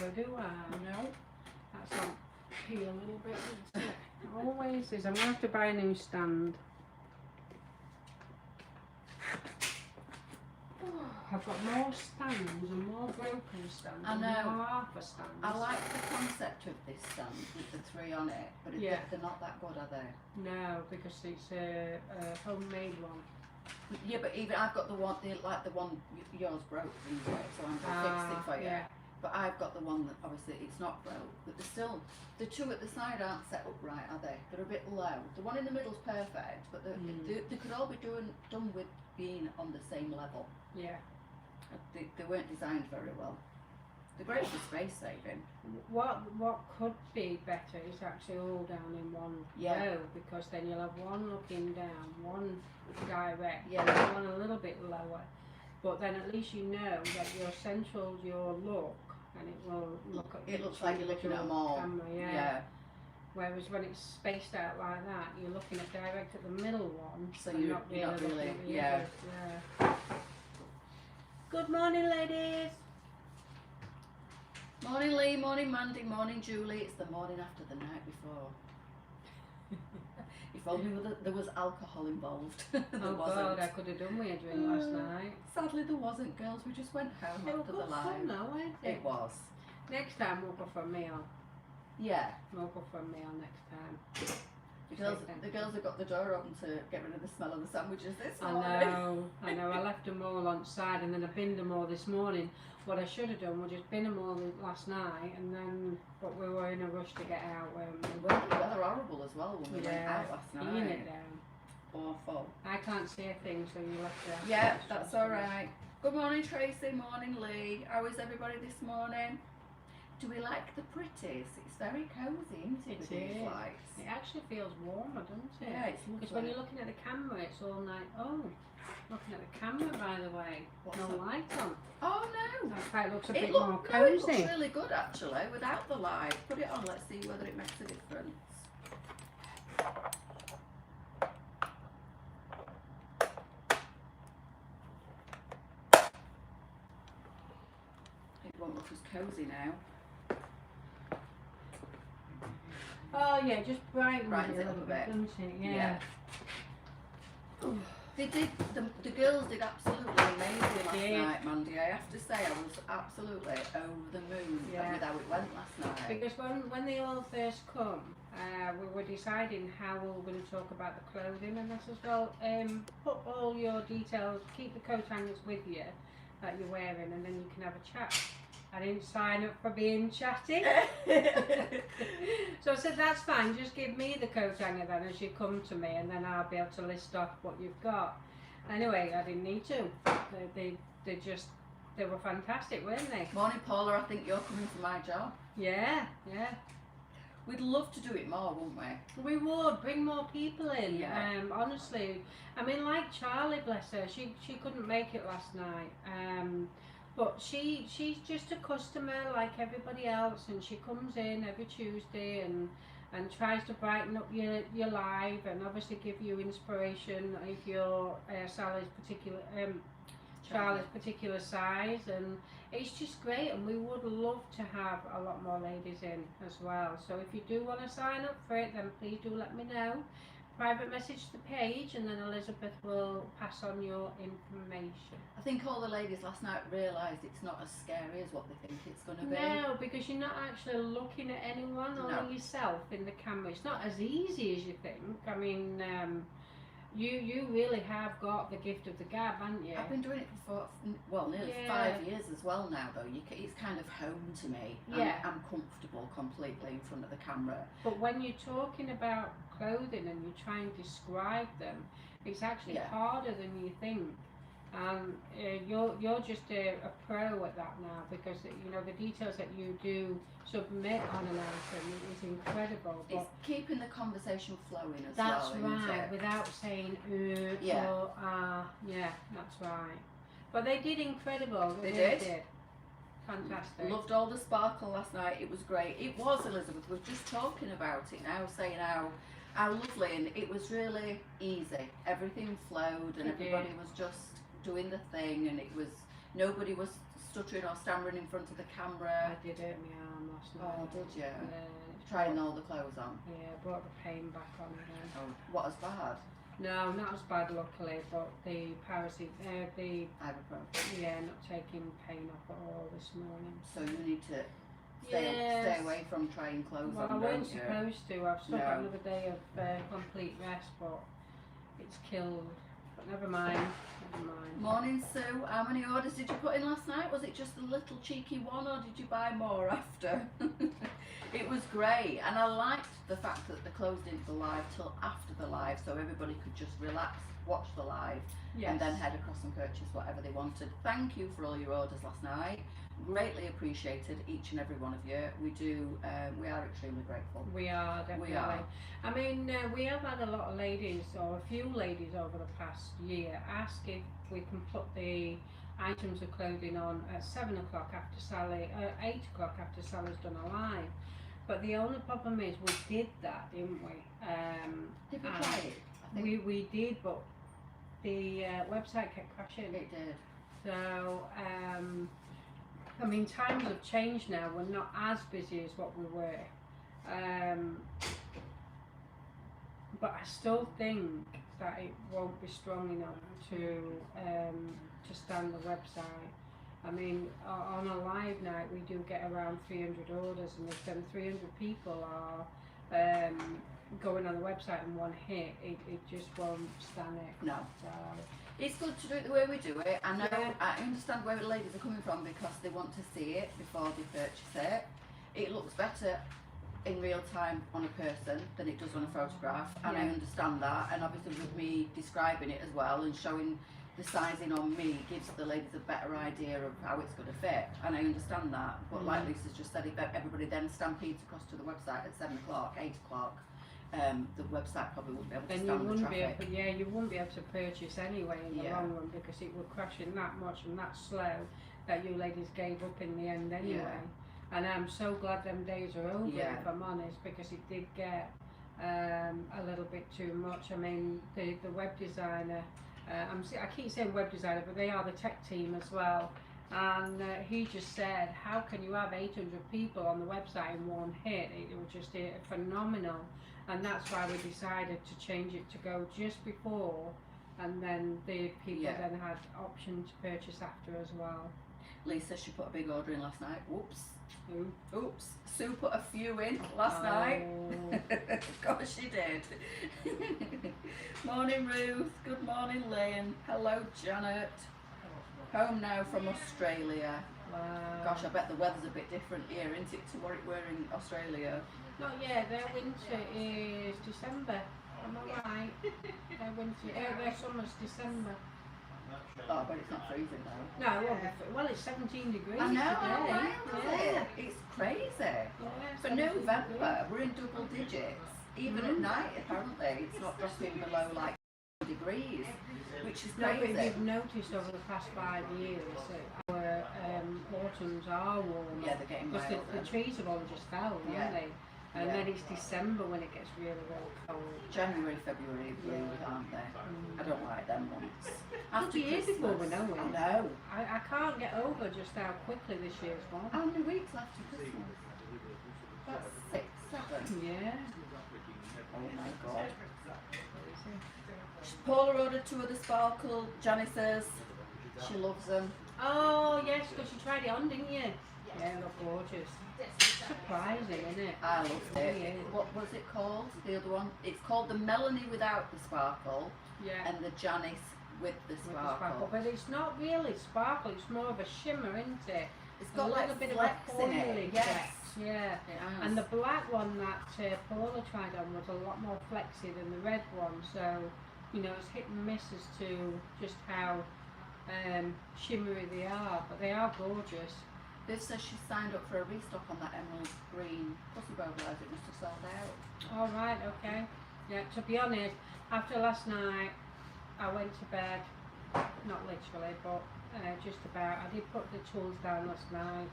over, do I? No. That's on here a little bit, isn't it? Always is. I'm going to have to buy a new stand. I've got more stands and more broken stands. I know. And more Arthur stands. I like the concept of this stand with the 3 on it, but they're not that good, are they? No, because it's a homemade one. Yeah, but even I've got the one, the one yours broke anyway, so I'm going to fix it for you. Yeah. But I've got the one that obviously it's not broke, but they're still, the 2 at the side aren't set up right, are they? They're a bit low. The one in the middle's perfect, but they could all be done with being on the same level. Yeah. They weren't designed very well. They're great for space saving. What could be better is actually all down in one row, because then you'll have one looking down, one direct, one a little bit lower. But then at least you know that your central's your look, and it will look at. It looks like you're looking at them all. Camera, yeah. Whereas when it's spaced out like that, you're looking at direct at the middle one. So you're not really looking at the others. Yeah. Good morning, ladies. Morning, Lee. Morning, Mandy. Morning, Julie. It's the morning after the night before. If only there was alcohol involved. There wasn't. God, I could have done with a drink last night. Sadly, there wasn't, girls. We just went home after the live. Fun, though, wasn't it? It was. Next time we'll go for a meal. Yeah. We'll go for a meal next time. The girls have got the door open to get rid of the smell of the sandwiches this morning. I know. I left them all on side, and then I binned them all this morning. What I should have done was just bin them all last night, and then, but we were in a rush to get out. The weather horrible as well when we went out last night. Seeing it down. Awful. I can't see a thing, so you left it. Yeah, that's all right. Good morning, Tracy. Morning, Lee. How is everybody this morning? Do we like the pretties? It's very cosy, isn't it? With these lights. It actually feels warmer, doesn't it? Yeah, it's lovely. Because when you're looking at the camera, it's all like, looking at the camera, by the way. What's no that? light on. Oh no! That quite looks a bit more cozy. It looks really good actually, without the light. Put it on, let's see whether it makes a difference. It won't look as cozy now. Oh yeah, just brightens it a little bit, doesn't it? Yeah. They did. The girls did absolutely amazing last night, Mandy. I have to say, I was absolutely over the moon with how it went last night. Because when they all first come, we were deciding how we were going to talk about the clothing, and I said, well, put all your details, keep the coat hangers with you that you're wearing, and then you can have a chat. I didn't sign up for being chatty. So I said, that's fine, just give me the coat hanger then as you come to me, and then I'll be able to list off what you've got. Anyway, I didn't need to. They were fantastic, weren't they? Morning, Paula, I think you're coming for my job. Yeah. We'd love to do it more, wouldn't we? We would, bring more people in. Yeah. Honestly, I mean, like Charlie, bless her, she couldn't make it last night. But she's just a customer like everybody else, and she comes in every Tuesday and tries to brighten up your life, and obviously give you inspiration if you're Charlie's particular size, and it's just great, and we would love to have a lot more ladies in as well. So if you do want to sign up for it, then please do let me know. Private message the page, and then Elizabeth will pass on your information. I think all the ladies last night realised it's not as scary as what they think it's going to be. No, because you're not actually looking at anyone, only yourself in the camera. It's not as easy as you think. I mean, you really have got the gift of the gab, haven't you? I've been doing it for nearly 5 years as well now, though. It's kind of home to me. I'm comfortable completely in front of the camera. But when you're talking about clothing and you try and describe them, it's actually harder than you think. You're just a pro at that now, because you know the details that you do submit on an item is incredible. But it's keeping the conversation flowing as that's well. That's right, without saying or yeah, that's right. But they did incredible. They did. Fantastic. Loved all the sparkle last night. It was great. It was, Elizabeth. We're just talking about it now, saying how lovely, and it was really easy. Everything flowed, and everybody was just doing the thing, and nobody was stuttering or stammering in front of the I camera? did hurt my arm last night. Oh, did you? Yeah, Trying all the clothes on? yeah, brought the pain back on again. Oh, what as bad? No, not as bad luckily, but the the Ibuprofen. yeah, not taking pain off at all this morning. So you need to stay away from trying clothes Well, on, I weren't don't you? supposed to. I've still got No. another day of complete rest, but it's killed. But never mind. Never mind. Morning, Sue. How many orders did you put in last night? Was it just a little cheeky one, or did you buy more after? It was great, and I liked the fact that the clothes didn't go live till after the live, so everybody could just relax, watch the live, Yes. and then head across and purchase whatever they wanted. Thank you for all your orders last night. Greatly appreciated, each and every one of you. We do. We are extremely grateful. We are definitely. We are. I mean, we have had a lot of ladies, or a few ladies over the past year, ask if we can put the items of clothing on at 7 o'clock after Sally, 8 o'clock after Sally's done a live. But the only problem is we did that, didn't we? Did we and try it? I think we did, but the website kept crashing. it did. So, I mean, times have changed now. We're not as busy as what we were. But I still think that it won't be strong enough to stand the website. I mean, on a live night, we do get around 300 orders, and if them 300 people are going on the website in one hit, it just won't stand it. No. So, It's good to do it the way we do it. I know, Yeah. I understand where the ladies are coming from because they want to see it before they purchase it. It looks better in real time on a person than it does on a photograph, and I Yeah. understand that. And obviously with me describing it as well and showing the sizing on me gives the ladies a better idea of how it's going to fit, and I understand that. But like Lisa's just said, if everybody then stampedes across to the website at 7 o'clock, 8 o'clock, the website probably wouldn't be able to then you stand the wouldn't be traffic. able, you wouldn't be able to purchase anyway in the Yeah. long run, because it would crash in that much and that slow that you ladies gave up in the end anyway. And I'm so glad them days are over, Yeah. if I'm honest, because it did get a little bit too much. I mean, the web designer, I keep saying web designer, but they are the tech team as well. And he just said, how can you have 800 people on the website in one hit? It was just phenomenal. And that's why we decided to change it to go just before, and then the people then had option to purchase after as well. Lisa, she put a big order in last night. Whoops. Who? Oops. Sue put a few in last night. Of course she did. Morning Ruth. Good morning Lynn. Hello Janet. Home now from Australia. Wow. Gosh, I bet the weather's a bit different here, isn't it, to what it were in Australia? Not yet, their winter is December. Am I right? Their winter, their summer's December. Oh, but it's not freezing though. No, it won't be. Well, it's 17 degrees I know, today. yeah. It's crazy. Yeah, For 17 November, we're in double digits. Even at night, apparently, it's not dropping below like degrees, which is No, but crazy. we've noticed over the past 5 years that our autumns are warmer. Yeah, they're getting Because milder. the trees have all just fell, Yeah. haven't they? And Yeah. then it's December when it gets really, really cold. January, February, blue, aren't they? I don't like them months. After years before we Christmas. know it. I know. I can't get over just how quickly this year's gone. How many weeks left to Christmas? That's 6, 7. Yeah. Oh my god. Paula ordered 2 of the sparkle. Janice says she loves them. Oh, yes, because you tried it on, didn't you? Yeah, they look gorgeous. Surprising, isn't it? I loved it. Yeah. What was it called? The other one? It's called the Melanie without the sparkle Yeah. and the Janice with the With the sparkle. but it's not really sparkle, it's more of a shimmer, isn't it? It's A got little like bit flecks of a in it. foily Yes. effect, yeah. It has. And the black one that Paula tried on was a lot more flexy than the red one, so you know it's hit and miss as to just how shimmery they are, but they are gorgeous. Viv says she signed up for a restock on that emerald green pussy bow blouse. It must have sold out. All right, okay. Yeah, to be honest, after last night, I went to bed, not literally, but just about. I did put the tools down last night,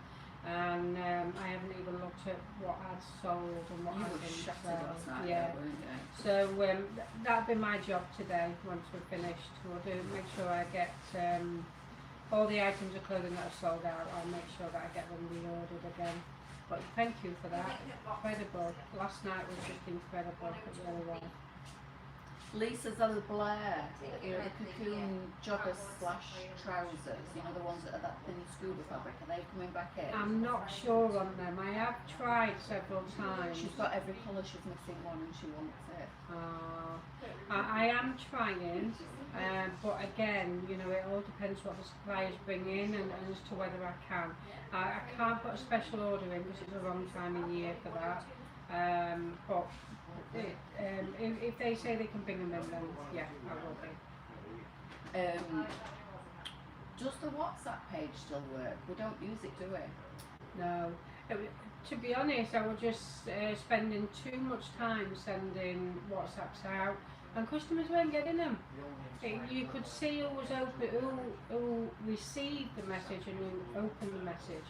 and I haven't even looked at what I'd sold and what You I were didn't shattered sell. last night, Yeah. though, weren't you? So that'll be my job today. Once we're finished, we'll make sure I get all the items of clothing that are sold out, I'll make sure that I get them reordered again. But thank you for that. Incredible. Last night was just incredible. It really was. Leesa's other Blair, you know, the cocoon joggers / trousers, you know, the ones that are that thin scuba fabric, are they coming back in? I'm not sure on them. I have tried several times. She's got every colour, she's missing one and she wants it. I am trying, but again, you know, it all depends what the suppliers bring in and as to whether I can. I can't put a special order in because it's the wrong time of year for that. But if they say they can bring them in, then yeah, I will be. Does the WhatsApp page still work? We don't use it, do we? No. To be honest, I was just spending too much time sending WhatsApps out, and customers weren't getting them. You could see who was who received the message and who opened the message,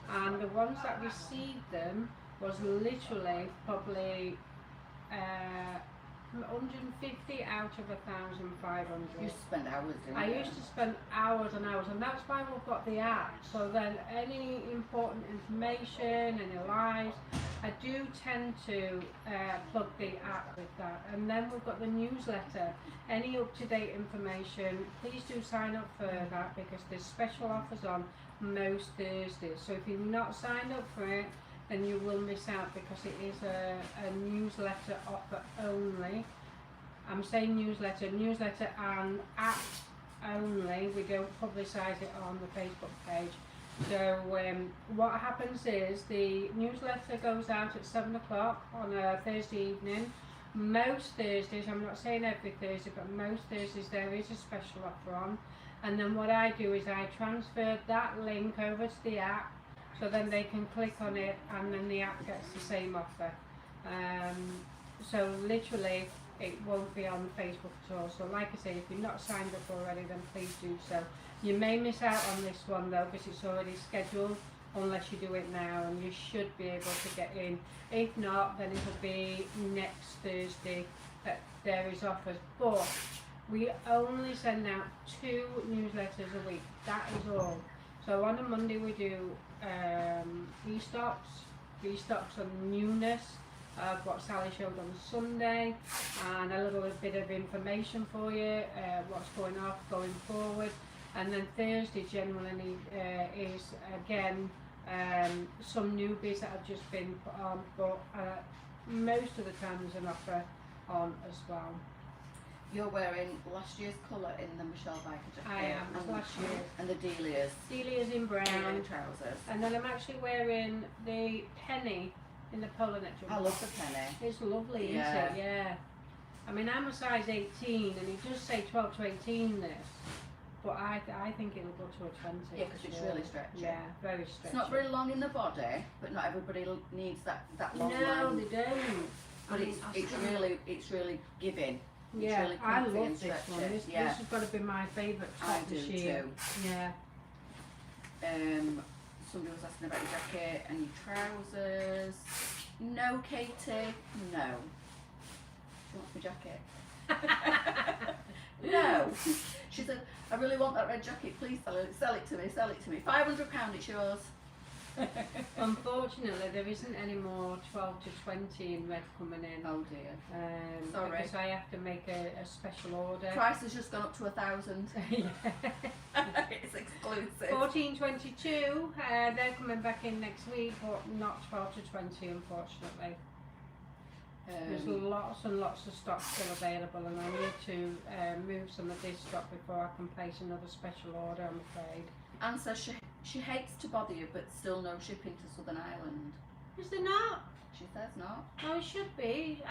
and the ones that received them was literally probably 150 out of 1,500. You spend hours doing I it. used to spend hours and hours, and that's why we've got the app. So then any important information, any lives, I do tend to plug the app with that. And then we've got the newsletter. Any up-to-date information, please do sign up for that because there's special offers on most Thursdays. So if you've not signed up for it, then you will miss out because it is a newsletter offer only. I'm saying newsletter and app only. We don't publicise it on the Facebook page. So what happens is the newsletter goes out at 7 o'clock on a Thursday evening. Most Thursdays, I'm not saying every Thursday, but most Thursdays there is a special offer on. And then what I do is I transfer that link over to the app, so then they can click on it and then the app gets the same offer. So literally it won't be on Facebook at all. So like I say, if you're not signed up already, then please do so. You may miss out on this one though because it's already scheduled, unless you do it now, and you should be able to get in. If not, then it'll be next Thursday that there is offers. But we only send out 2 newsletters a week, that is all. So on a Monday we do restocks on newness of what Sally showed on Sunday, and a little bit of information for you, what's going off going forward. And then Thursday generally is again some newbies that have just been put on, but most of the time there's an offer on as well. You're wearing last year's colour in the Michelle Biker jacket. I am, it's last year. And the Delia's. Delia's in brown. Trousers. And then I'm actually wearing the penny in the polo neck jumper. I love the penny. It's lovely, isn't it? Yeah. I mean, I'm a size 18 and it does say 12 to 18 this. But I think it'll go to a 20. Yeah, because it's really stretchy. Yeah, very stretchy. It's not very long in the body, but not everybody needs that long No, line. they don't. But it's really giving. Yeah, really I comfy love and this stretchy. one. This has got to be my favourite I top do this year. too. Yeah. Somebody was asking about your jacket and your trousers. No, Katie, no. She wants my jacket. No. She said, I really want that red jacket, please sell it to me, £500, it's yours. Unfortunately, there isn't any more 12 to 20 in red coming in. Oh dear. Sorry. Because I have to make a special order. Price has just gone up to 1,000. Yeah. It's exclusive. 1422, they're coming back in next week, but not 12 to 20, unfortunately. There's lots and lots of stock still available, and I need to move some of this stock before I can place another special order, I'm afraid. Anne says she hates to bother you, but still no shipping to Southern Ireland. Is there not? She says not. Oh, it should be.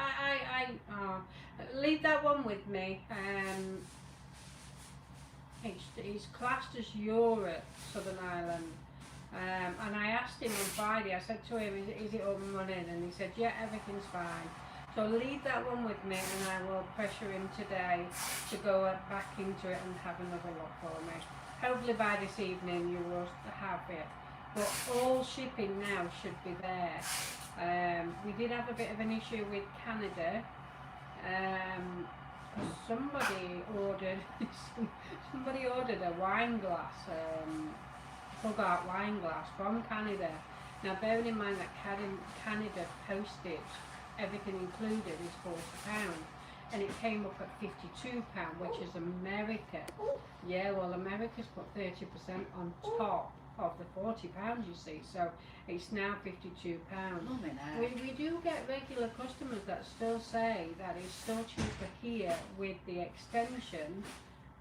Leave that one with me. It's classed as Europe, Southern Ireland. And I asked him on Friday, I said to him, is it up and running? And he said, yeah, everything's fine. So leave that one with me and I will pressure him today to go back into it and have another look for me. Hopefully by this evening you will have it. But all shipping now should be there. We did have a bit of an issue with Canada. somebody ordered somebody ordered a wine glass, plug out wine glass from Canada. Now bearing in mind that Canada postage, everything included, is £40, and it came up at £52, which is America. Yeah, well, America's put 30% on top of the £40, you see, so it's now £52. We do get regular customers that still say that it's still cheaper here with the extension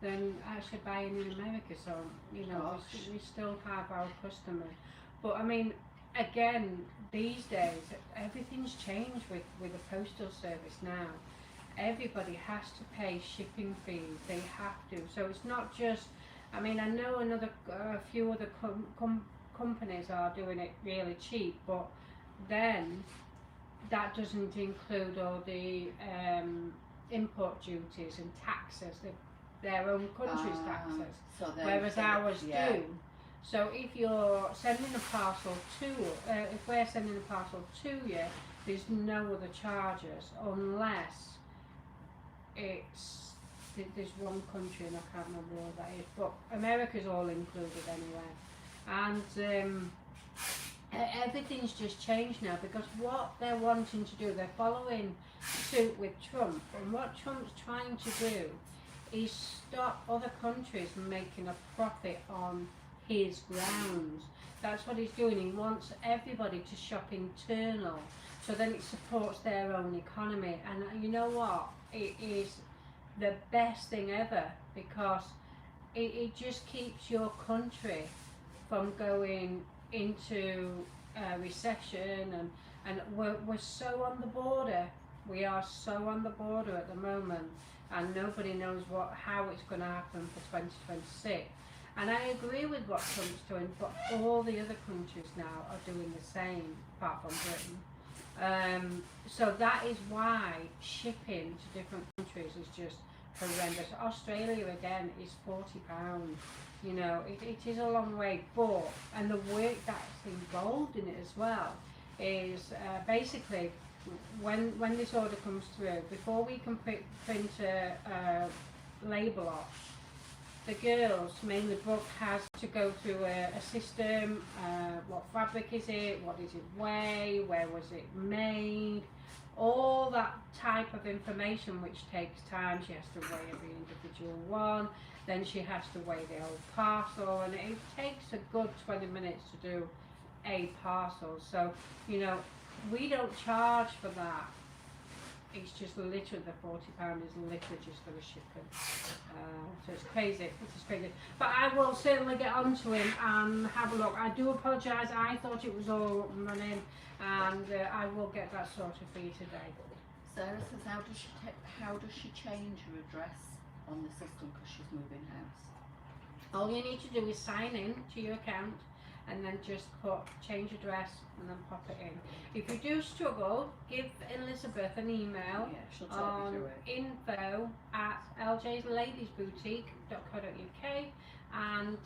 than actually buying in America. So you know, we still have our customers, but I mean, again, these days everything's changed with the postal service now. Everybody has to pay shipping fees. They have to. So it's not just. I mean, I know a few other companies are doing it really cheap, but then that doesn't include all the import duties and taxes, their own country's taxes, so whereas ours do. So if you're sending a parcel if we're sending a parcel to you, there's no other charges unless there's one country and I can't remember what that is, but America's all included anyway. And everything's just changed now because what they're wanting to do, they're following suit with Trump, and what Trump's trying to do is stop other countries from making a profit on his grounds. That's what he's doing. He wants everybody to shop internal, so then it supports their own economy. And you know what? It is the best thing ever because it just keeps your country from going into recession, and we're so on the border. We are so on the border at the moment, and nobody knows how it's going to happen for 2026. And I agree with what Trump's doing, but all the other countries now are doing the same, apart from Britain. So that is why shipping to different countries is just horrendous. Australia again is £40. You know, it is a long way, but and the work that's involved in it as well is basically when this order comes through, before we can print a label off, the girls, mainly Brooke, has to go through a system. What fabric is it? What does it weigh? Where was it made? All that type of information, which takes time. She has to weigh every individual one. Then she has to weigh the whole parcel, and it takes a good 20 minutes to do a parcel. So, you know, we don't charge for that. It's just literally the £40 is literally just for the shipping. So it's crazy. It's crazy. But I will certainly get onto him and have a look. I do apologise. I thought it was all running, and I will get that sorted for you today. Sarah says, how does she change her address on the system because she's moving house? All you need to do is sign in to your account and then just put change address and then pop it in. If you do struggle, give Elizabeth an email on info@ljsladiesboutique.co.uk, and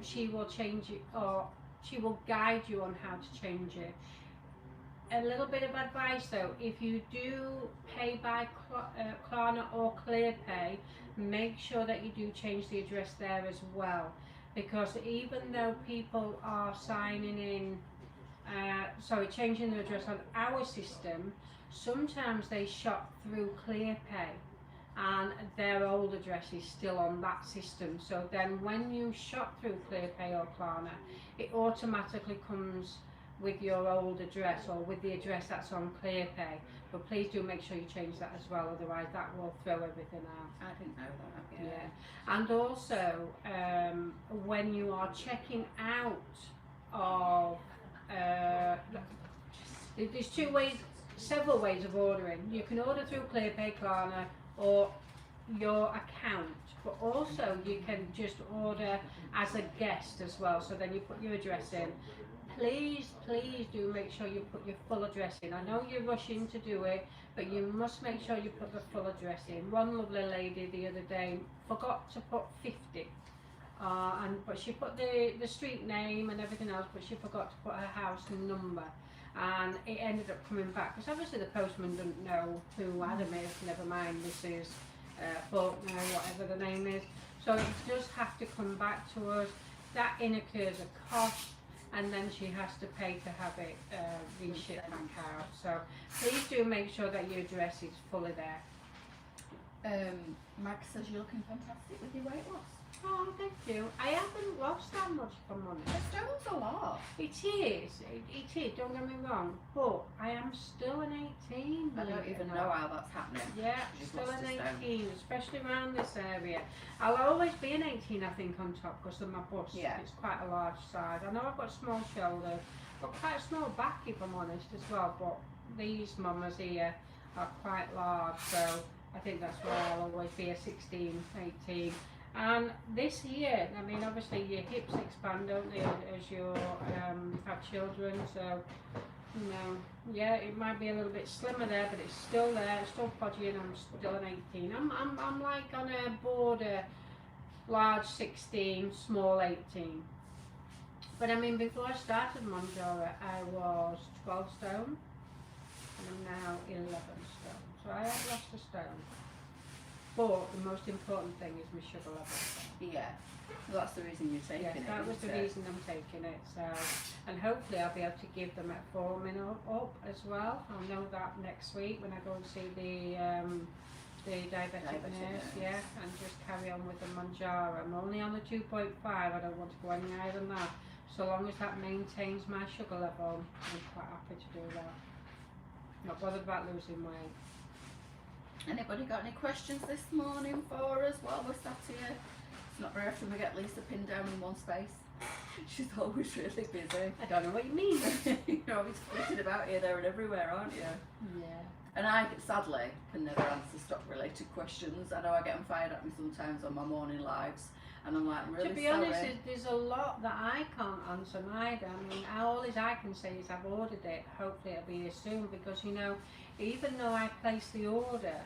she will change it, or she will guide you on how to change it. A little bit of advice though, if you do pay by Klarna or ClearPay, make sure that you do change the address there as well, because even though people are signing in, changing the address on our system, sometimes they shop through ClearPay and their old address is still on that system. So then when you shop through ClearPay or Klarna, it automatically comes with your old address or with the address that's on ClearPay. But please do make sure you change that as well, otherwise that will throw everything out. I didn't know that. Yeah. And also, when you are checking out of, there's several ways of ordering. You can order through ClearPay, Klarna, or your account, but also you can just order as a guest as well. So then you put your address in. Please do make sure you put your full address in. I know you're rushing to do it, but you must make sure you put the full address in. One lovely lady the other day forgot to put 50, but she put the street name and everything else, but she forgot to put her house number, and it ended up coming back because obviously the postman didn't know who had it. Never mind, this is Faulkner, whatever the name is. So it does have to come back to us. That incurs a cost, and then she has to pay to have it reshipped back out. So please do make sure that your dress is fully there. Mag says you're looking fantastic with your weight loss. Oh, thank you. I haven't lost that much, if I'm honest. The stone's a lot. It is, don't get me wrong, but I am still an 18. I don't even know how that's happening. Yeah, She's still lost an a stone. 18, especially around this area. I'll always be an 18, I think, on top because of my bust. Yeah. It's quite a large size. I know I've got small shoulders, but quite a small back, if I'm honest, as well. But these mamas here are quite large, so I think that's why I'll always be a 16, 18. And this here, I mean, obviously your hips expand, don't they, as you have children, so, you know, yeah, it might be a little bit slimmer there, but it's still there, it's still podgy, and I'm still an 18. I'm like on a border, large 16, small 18. But I mean, before I started Monjora, I was 12 stone, and I'm now 11 stone, so I have lost a stone. But the most important thing is my sugar level. Yeah, well, that's the reason you're taking it. That was the reason I'm taking it. So, and hopefully I'll be able to give them metformin up as well. I'll know that next week when I go and see the diabetic nurse. Yeah, and just carry on with the Mounjaro. I'm only on the 2.5. I don't want to go any higher than that. So long as that maintains my sugar level, I'm quite happy to do that. Not bothered about losing weight. Anybody got any questions this morning for us while we're sat here? It's not very often we get Leesa pinned down in one space. She's always really busy. I don't know what you mean. You're always flitting about here, there and everywhere, aren't you? Yeah. And I, sadly, can never answer stock-related questions. I know I get them fired at me sometimes on my morning lives. And I'm like, I'm really sorry. To be honest, there's a lot that I can't answer neither. I mean, all I can say is I've ordered it. Hopefully it'll be here soon because, you know, even though I place the order,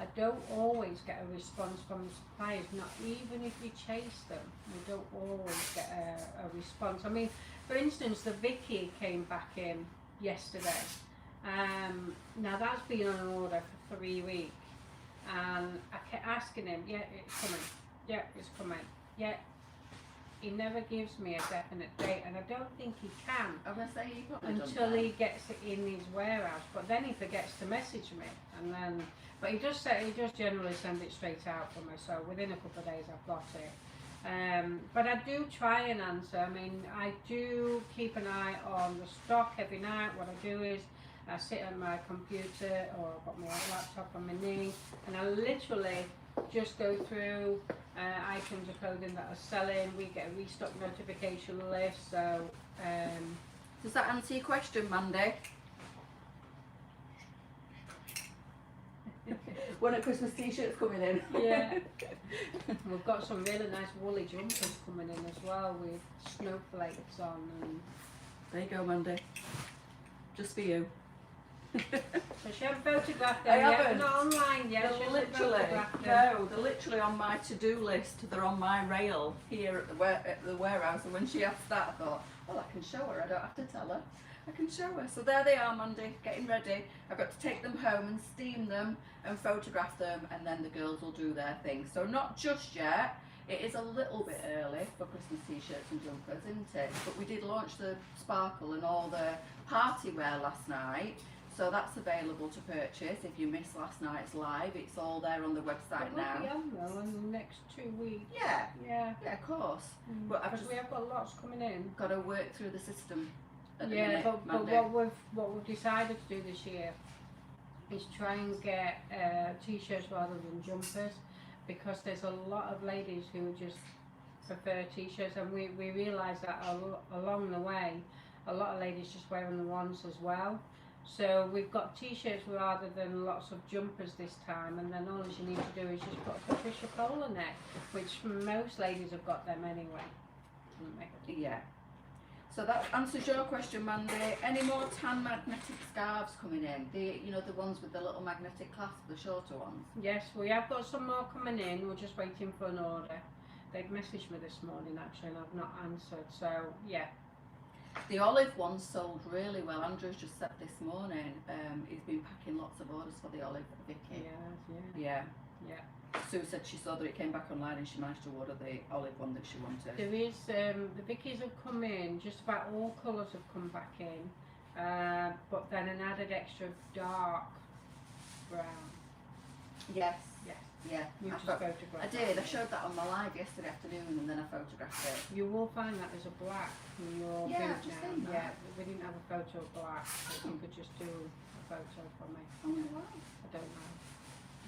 I don't always get a response from the suppliers. Not even if you chase them, you don't always get a response. I mean, for instance, the Vicky came back in yesterday. Now that's been on order for 3 weeks. And I kept asking him, yeah, it's coming. Yeah, it's coming. Yeah, he never gives me a definite date, and I don't think he can until he gets it in his warehouse. But then he forgets to message me, and then. But he just generally send it straight out for me. So within a couple of days, I've got it. But I do try and answer. I mean, I do keep an eye on the stock every night. What I do is I sit on my computer or I've got my laptop on my knee, and I literally just go through items of clothing that are selling. We get a restock notification list. So does that answer your question, Mandy? When are Christmas t-shirts coming in? Yeah. We've got some really nice woolly jumpers coming in as well with snowflakes on. And there you go, Mandy. Just for you. So she hasn't photographed them I yet. haven't. Not online yet. They're literally on my to-do list. They're on my rail here at the warehouse. And when she asked that, I thought, well, I can show her. I don't have to tell her. I can show her. So there they are, Monday, getting ready. I've got to take them home and steam them and photograph them, and then the girls will do their thing. So not just yet. It is a little bit early for Christmas t-shirts and jumpers, isn't it? But we did launch the sparkle and all the party wear last night. So that's available to purchase. If you missed last night's live, it's all there on the website now. It will be on though in the next 2 weeks. Yeah. Yeah. Yeah, of course. But we have got lots coming in. Got to work through the system. Yeah, but what we've decided to do this year is try and get t-shirts rather than jumpers, because there's a lot of ladies who just prefer t-shirts, and we realise that along the way a lot of ladies just wearing the ones as well. So we've got t-shirts rather than lots of jumpers this time, and then all you need to do is just put a Patricia Kohler neck, which most ladies have got them anyway. Yeah. So that answers your question, Mandy. Any more tan magnetic scarves coming in? The ones with the little magnetic clasp, the shorter ones? Yes, we have got some more coming in. We're just waiting for an order. They've messaged me this morning actually, and I've not answered. So yeah. The olive ones sold really well. Andrew's just said this morning he's been packing lots of orders for the olive Vicky. Yeah. Yeah. Sue said she saw that it came back online and she managed to order the olive one that she wanted. There is, the Vickies have come in, just about all colours have come back in, but then an added extra dark brown. Yes. Yes. Yeah. You just photographed I did. that. I showed that on my live yesterday afternoon and then I photographed it. You will find that there's a black in your Yeah, boot I've just now. seen that. Yeah, we didn't have a photo of black, so if you could just do a photo for me. Oh, wow. I don't know.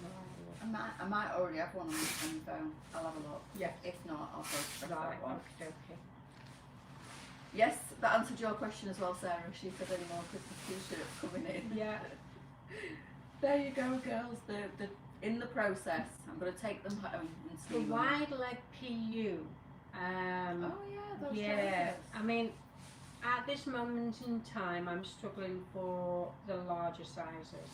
No idea. I might already have one on my phone. I'll have a look. Yes. If not, I'll photograph Right, that one. okay. Yes, that answered your question as well, Sarah. She said any more Christmas t-shirts coming in. Yeah. There you go, girls. They're in the process. I'm going to take them home and The steam them. wide leg PU. Oh yeah, those Yeah, trousers. I mean, at this moment in time, I'm struggling for the larger sizes.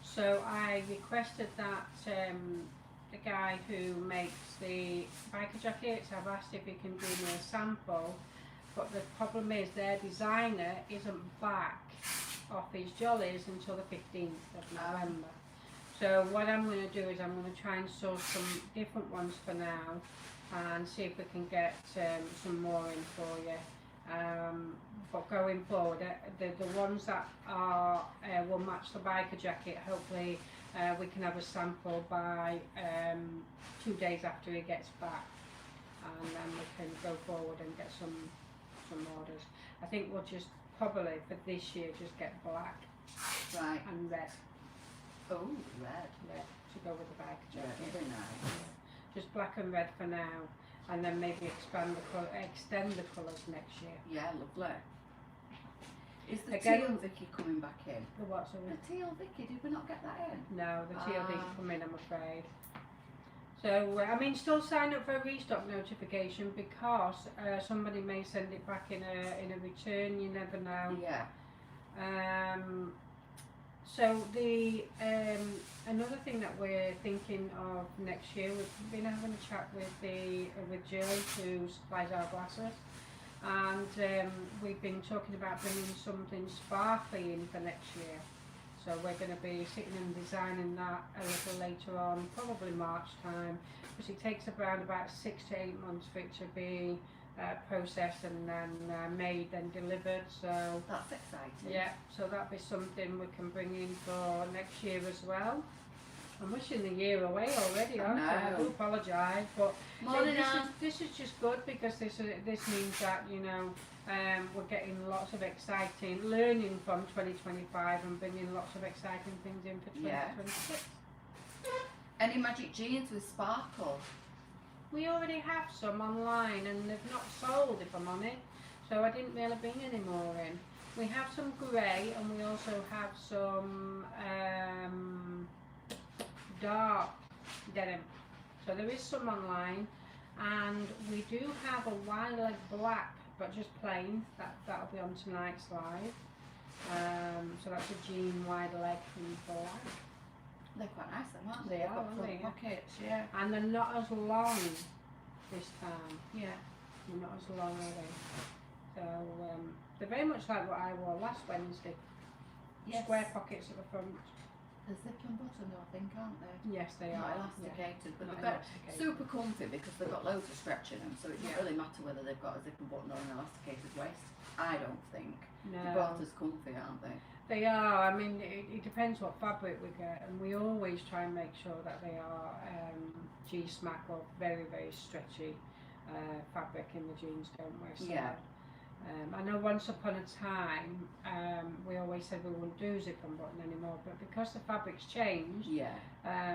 So I requested that the guy who makes the biker jackets, I've asked if he can do me a sample, but the problem is their designer isn't back off his jollies until the 15th of November. So what I'm going to do is I'm going to try and source some different ones for now and see if we can get some more in for you. But going forward, the ones that are will match the biker jacket, hopefully we can have a sample by 2 days after he gets back, and then we can go forward and get some orders. I think we'll just probably for this year just get black Right. and red. Oh, red. Yeah, to go with the biker Yeah, jacket. very nice. Just black and red for now, and then maybe extend the colours next year. Yeah, lovely. Is the Again- teal Vicky coming back in? The what's The over? teal Vicky, did we not get that in? No, the TLD Ah. come in, I'm afraid. So, I mean, still sign up for a restock notification because somebody may send it back in a return. You never know. Yeah. So the another thing that we're thinking of next year, we've been having a chat with Jill who supplies our glasses, and we've been talking about bringing something sparkly in for next year. So we're going to be sitting and designing that a little later on, probably March time, because it takes around about 6 to 8 months for it to be processed and then made and delivered. So That's exciting. yeah, so that'll be something we can bring in for next year as well. I'm wishing the year away already, aren't I? I do know. apologise, but Morning, Anne. this is just good because this means that, you know, we're getting lots of exciting learning from 2025 and bringing lots of exciting things in for Yeah. 2026. Any magic jeans with sparkle? We already have some online and they've not sold, if I'm honest, so I didn't really bring any more in. We have some grey and we also have some dark denim. So there is some online, and we do have a wide leg black, but just plain. That'll be on tonight's live. So that's a jean wide leg in black. They're quite nice, then, aren't They They've are, got aren't front they? pockets, yeah. And they're not as long this time. Yeah. They're not as long, are they? So they're very much like what I wore last Wednesday. Yes. Square pockets at the front. The zip and button, I think, aren't they? Yes, they Not are. elasticated, but Not they're elasticated. super comfy because they've got loads of stretch in them, so it doesn't Yeah. really matter whether they've got a zip and button or an elasticated waist. I don't think. No. They're both as comfy, aren't they? They are. I mean, it depends what fabric we get, and we always try and make sure that they are G-smack or very, very stretchy fabric in the jeans, don't we? So, Yeah. I know once upon a time we always said we wouldn't do zip and button anymore, but because the fabric's changed, Yeah.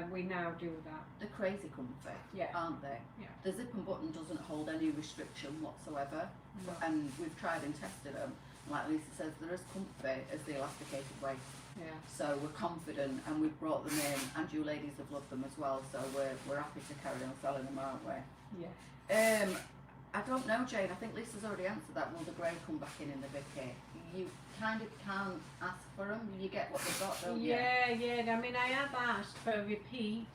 we now do that. They're crazy comfy, Yeah. aren't they? Yeah. The zip and button doesn't hold any restriction whatsoever, No. and we've tried and tested them. Like Lisa says, they're as comfy as the elasticated waist. Yeah. So we're confident, and we've brought them in, and you ladies have loved them as well. So we're happy to carry on selling them, aren't we? Yeah. I don't know, Jane. I think Lisa's already answered that. Will the grey come back in the Vicky? You kind of can't ask for them. You get what they've got, don't you? Yeah. I mean, I have asked for a repeat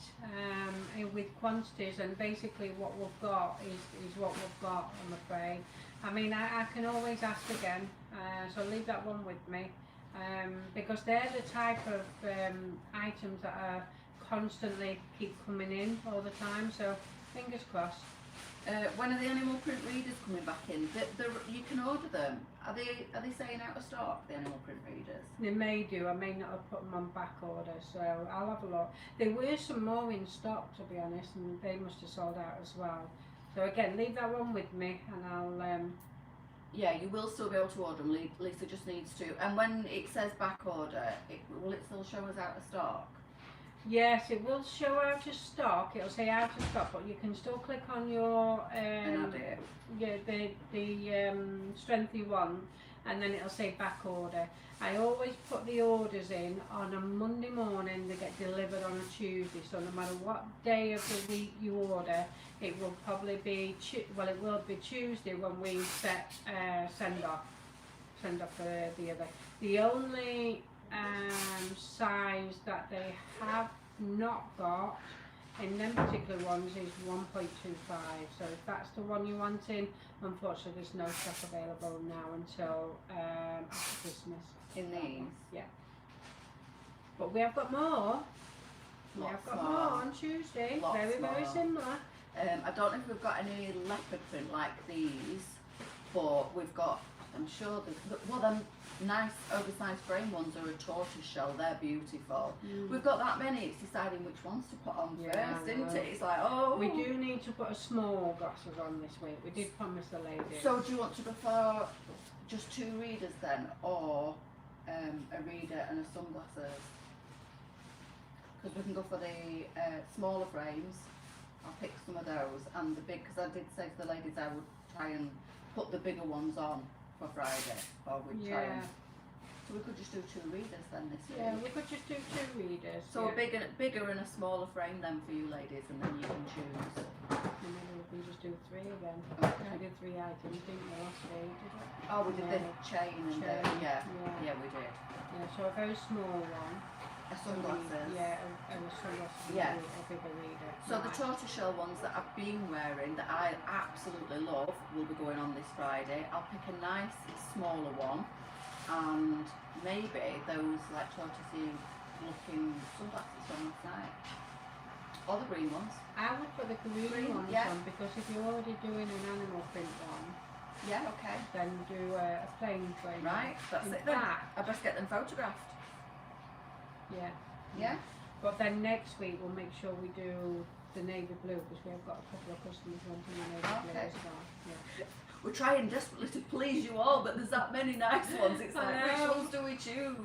with quantities, and basically what we've got is what we've got, I'm afraid. I mean, I can always ask again, so leave that one with me, because they're the type of items that are constantly keep coming in all the time. So fingers crossed. When are the animal print readers coming back in? You can order them. Are they saying out of stock, the animal print readers? They may do. I may not have put them on back order, so I'll have a look. There were some more in stock, to be honest, and they must have sold out as well. So again, leave that one with me, and I'll. Yeah, you will still be able to order them. Lisa just needs to. And when it says back order, will it still show us out of stock? Yes, it will show out of stock. It'll say out of stock, but you can still click on your And add it. yeah, the strength you want, and then it'll say back order. I always put the orders in on a Monday morning. They get delivered on a Tuesday, so no matter what day of the week you order, it will probably be it will be Tuesday when we send off the other. The only size that they have not got in them particular ones is 1.25, so if that's the one you're wanting, unfortunately there's no stock available now until after Christmas. In these? Yeah. But we have got more. We have got more on Tuesday. Lots very more. similar. I don't know if we've got any leopard print like these, but we've got, I'm sure, them nice oversized frame ones are a tortoise shell. They're beautiful. We've got that many. It's deciding which ones to put on first, isn't it? It's like, oh. We do need to put a small glasses on this week. We did promise the lady. So do you want to prefer just 2 readers then, or a reader and a sunglasses? Because we can go for the smaller frames. I'll pick some of those, and the big, because I did say to the ladies I would try and put the bigger ones on for Friday, or we'd try and, so we could just do 2 readers then this week. Yeah, we could just do 2 readers. So a bigger and a smaller frame then for you ladies, and then you can choose. And maybe we can just do 3 again. Okay. We did 3 items, didn't we, last week? Did we? Oh, we did the chain and the, yeah, we did. Yeah, so a very small one. A sunglasses. Yeah, and a sunglasses. Yeah. A bigger reader. So the tortoiseshell ones that I've been wearing that I absolutely love will be going on this Friday. I'll pick a nice smaller one, and maybe those like tortoisey looking sunglasses on the side. Or the green ones. I would put the green ones on, because if you're already doing an animal print one, yeah, okay, then do a plain frame. Right, that's it then. I best get them photographed. Yeah. Yeah. But then next week we'll make sure we do the navy blue, because we have got a couple of customers wanting the navy blue as well. Yeah. We're trying desperately to please you all, but there's that many nice ones. It's like, which ones do we choose?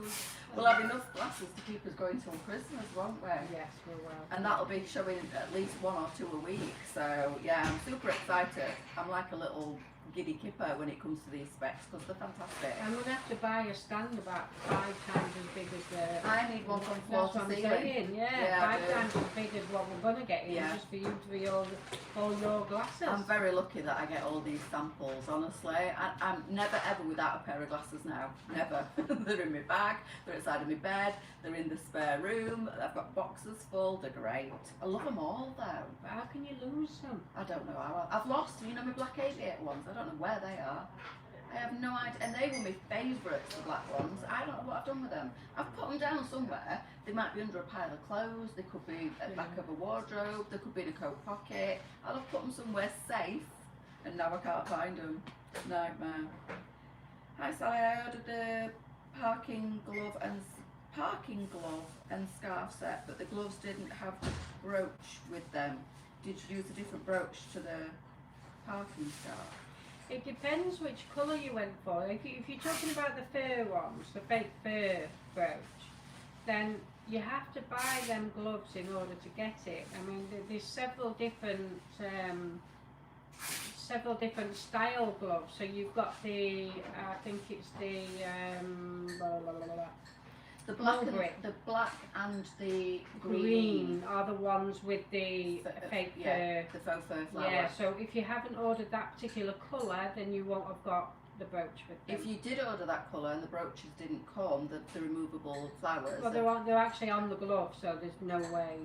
We'll have enough glasses to keep us going till Christmas, won't we? Yes, we will. And that'll be showing at least 1 or 2 a week. So yeah, I'm super excited. I'm like a little giddy kipper when it comes to these specs, because they're fantastic. I'm going to have to buy a stand about 5 times as big as the... I need one from floor to ceiling. Saying, yeah, 5 times as big as what we're going to get in, just for you to be all your glasses. I'm very lucky that I get all these samples, honestly. I'm never ever without a pair of glasses now. Never. They're in my bag, they're inside of my bed, they're in the spare room, I've got boxes full, they're great. I love them all though. But how can you lose them? I don't know how. I've lost, my black aviator ones. I don't know where they are. I have no idea. And they were my favourites, the black ones. I don't know what I've done with them. I've put them down somewhere. They might be under a pile of clothes. They could be at the back of a wardrobe. They could be in a coat pocket. I'll have put them somewhere safe. And now I can't find them. Nightmare. Hi Sally, I ordered a parking glove and scarf set, but the gloves didn't have the brooch with them. Did you use a different brooch to the parking scarf? It depends which colour you went for. If you're talking about the fur ones, the fake fur brooch, then you have to buy them gloves in order to get it. I mean, there's several different style gloves. So you've got the, I think it's the the black and the green are the ones with the fake fur. The faux fur flower. Yeah, so if you haven't ordered that particular colour, then you won't have got the brooch with them. If you did order that colour and the brooches didn't come, the removable flowers. Well, they're actually on the glove, so there's no way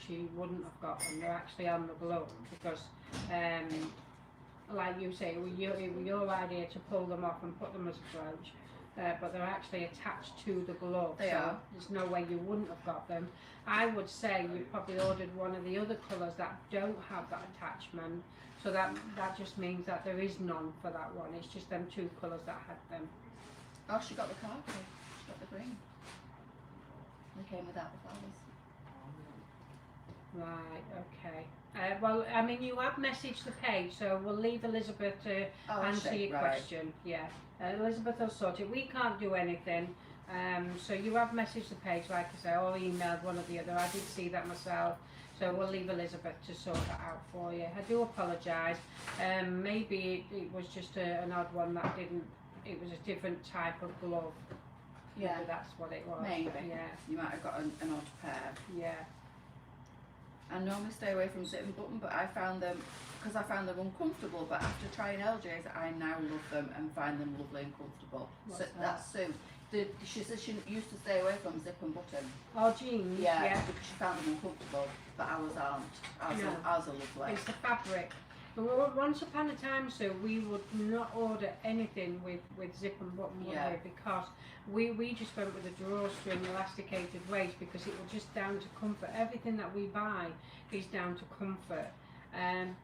she wouldn't have got them. They're actually on the glove because, like you say, it was your idea to pull them off and put them as a brooch. but they're actually attached to the glove. They so are. There's no way you wouldn't have got them. I would say you probably ordered one of the other colours that don't have that attachment. So that just means that there is none for that one. It's just them 2 colours that had them. Oh, she got the khaki. She got the green. They came without the flowers. Right, okay. Well, I mean, you have messaged the page, so we'll leave Elizabeth to answer your question. Yeah, Elizabeth will sort it. We can't do anything. So you have messaged the page, like I say, or emailed one or the other. I did see that myself. So we'll leave Elizabeth to sort that out for you. I do apologise. Maybe it was just an odd one that didn't. It was a different type of glove. Yeah, maybe that's what it was. Maybe. Yeah. You might have got an odd pair. Yeah. I normally stay away from zip and button, but I found them because I found them uncomfortable. But after trying LJ's, I now love them and find them lovely and comfortable. What's so that's Sue. She says she used to stay away from zip and button. Oh, jeans. Yeah, because she found them uncomfortable, but ours aren't. Ours are lovely. It's the fabric. Once upon a time, so we would not order anything with zip and button, would we? Because we just went with a drawstring elasticated waist because it was just down to comfort. Everything that we buy is down to comfort.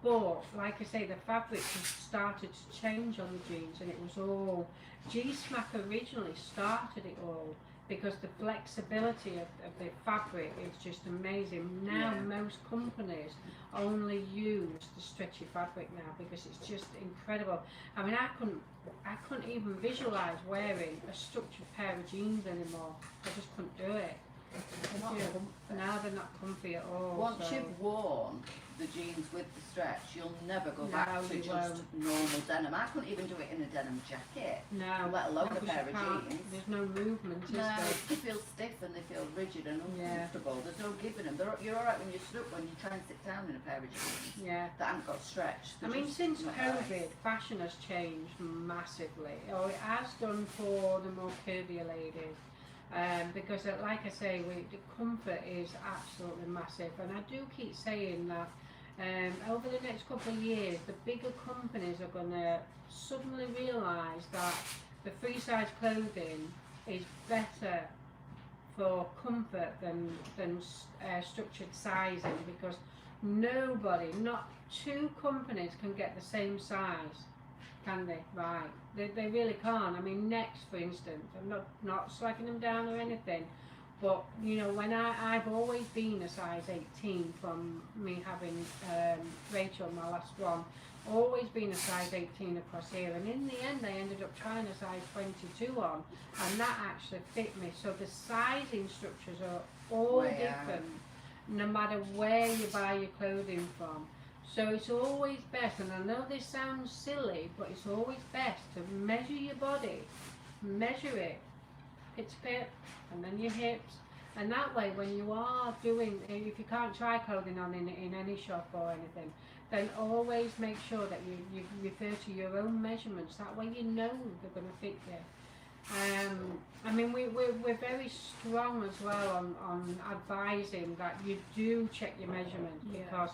But like I say, the fabric just started to change on the jeans, and it was all G-Smack originally started it all because the flexibility of the fabric is just amazing. Now most companies only use the stretchy fabric now because it's just incredible. I mean, I couldn't even visualise wearing a structured pair of jeans anymore. I just couldn't do it. Now they're not comfy at all. Once you've worn the jeans with the stretch, you'll never go back to just normal denim. I couldn't even do it in a denim jacket. No, let alone a pair of jeans. There's no movement, is there? They feel stiff and they feel rigid and uncomfortable. There's no giving them. You're alright when you try and sit down in a pair of jeans that haven't got stretch. I mean, since COVID, fashion has changed massively. Oh, it has done for the more curvier ladies. Because like I say, the comfort is absolutely massive, and I do keep saying that over the next couple of years the bigger companies are going to suddenly realise that the free size clothing is better for comfort than structured sizing, because not 2 companies can get the same size, can they? Right. They really can't. I mean, Next, for instance, I'm not slagging them down or anything, but you know, when I've always been a size 18 from me having Rachel, my last one, always been a size 18 across here, and in the end I ended up trying a size 22 on, and that actually fit me. So the sizing structures are all different, no matter where you buy your clothing from. So it's always best, and I know this sounds silly, but it's always best to measure your body, measure it, hip to hip, and then your hips, and that way when you are doing, if you can't try clothing on in any shop or anything, then always make sure that you refer to your own measurements. That way you know they're going to fit you. I mean, we're very strong as well on advising that you do check your measurements, because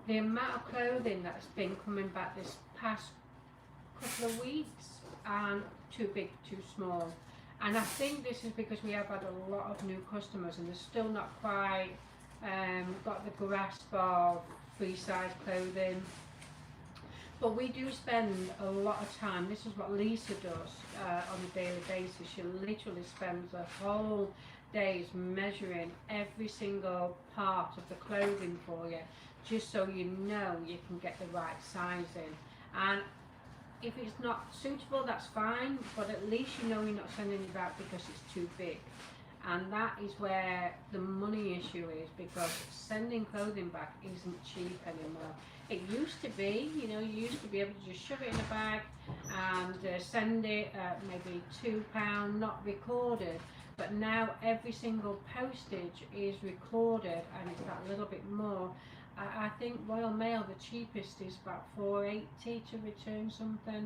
the amount of clothing that's been coming back this past couple of weeks aren't too big, too small. And I think this is because we have had a lot of new customers, and they're still not quite got the grasp of free size clothing. But we do spend a lot of time. This is what Leesa does on a daily basis. She literally spends a whole days measuring every single part of the clothing for you, just so you know you can get the right sizing. And if it's not suitable, that's fine, but at least you know you're not sending it back because it's too big. And that is where the money issue is, because sending clothing back isn't cheap anymore. It used to be, you know, you used to be able to just shove it in a bag and send it at maybe £2, not recorded. But now every single postage is recorded, and it's that little bit more. I think Royal Mail, the cheapest is about £4.80 to return something.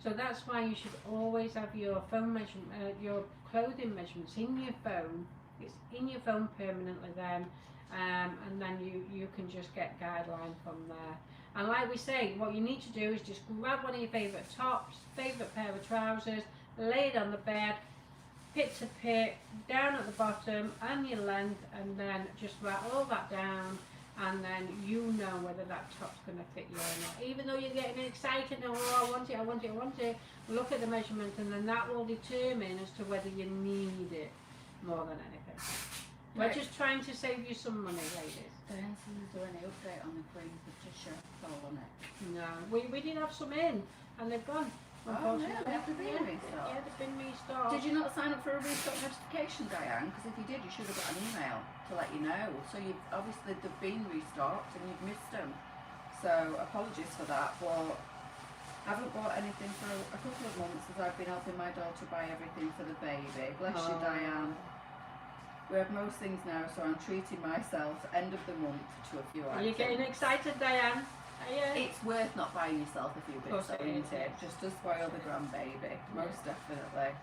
So that's why you should always have your phone measurement, your clothing measurements in your phone. It's in your phone permanently then, and then you can just get guideline from there. And like we say, what you need to do is just grab one of your favourite tops, favourite pair of trousers, lay it on the bed, pit to pit, down at the bottom, and your length, and then just write all that down, and then you know whether that top's going to fit you or not. Even though you're getting excited, oh, I want it, I want it, I want it, look at the measurement, and then that will determine as to whether you need it more than anything. We're just trying to save you some money, ladies. Diane, is there any update on the cream with t-shirt fall on it? No, we did have some in, and they've gone. Oh, no, they have to be restocked. Yeah, they've been restocked. Did you not sign up for a restock notification, Diane? Because if you did, you should have got an email to let you know. So you've obviously they've been restocked and you've missed them. So apologies for that, but I haven't bought anything for a couple of months as I've been helping my daughter buy everything for the baby. Bless you, Diane. We have most things now, so I'm treating myself end of the month to a few items. Are you getting excited, Diane? It's worth not buying yourself a few bits, though, isn't it? Just to spoil the grandbaby, most definitely.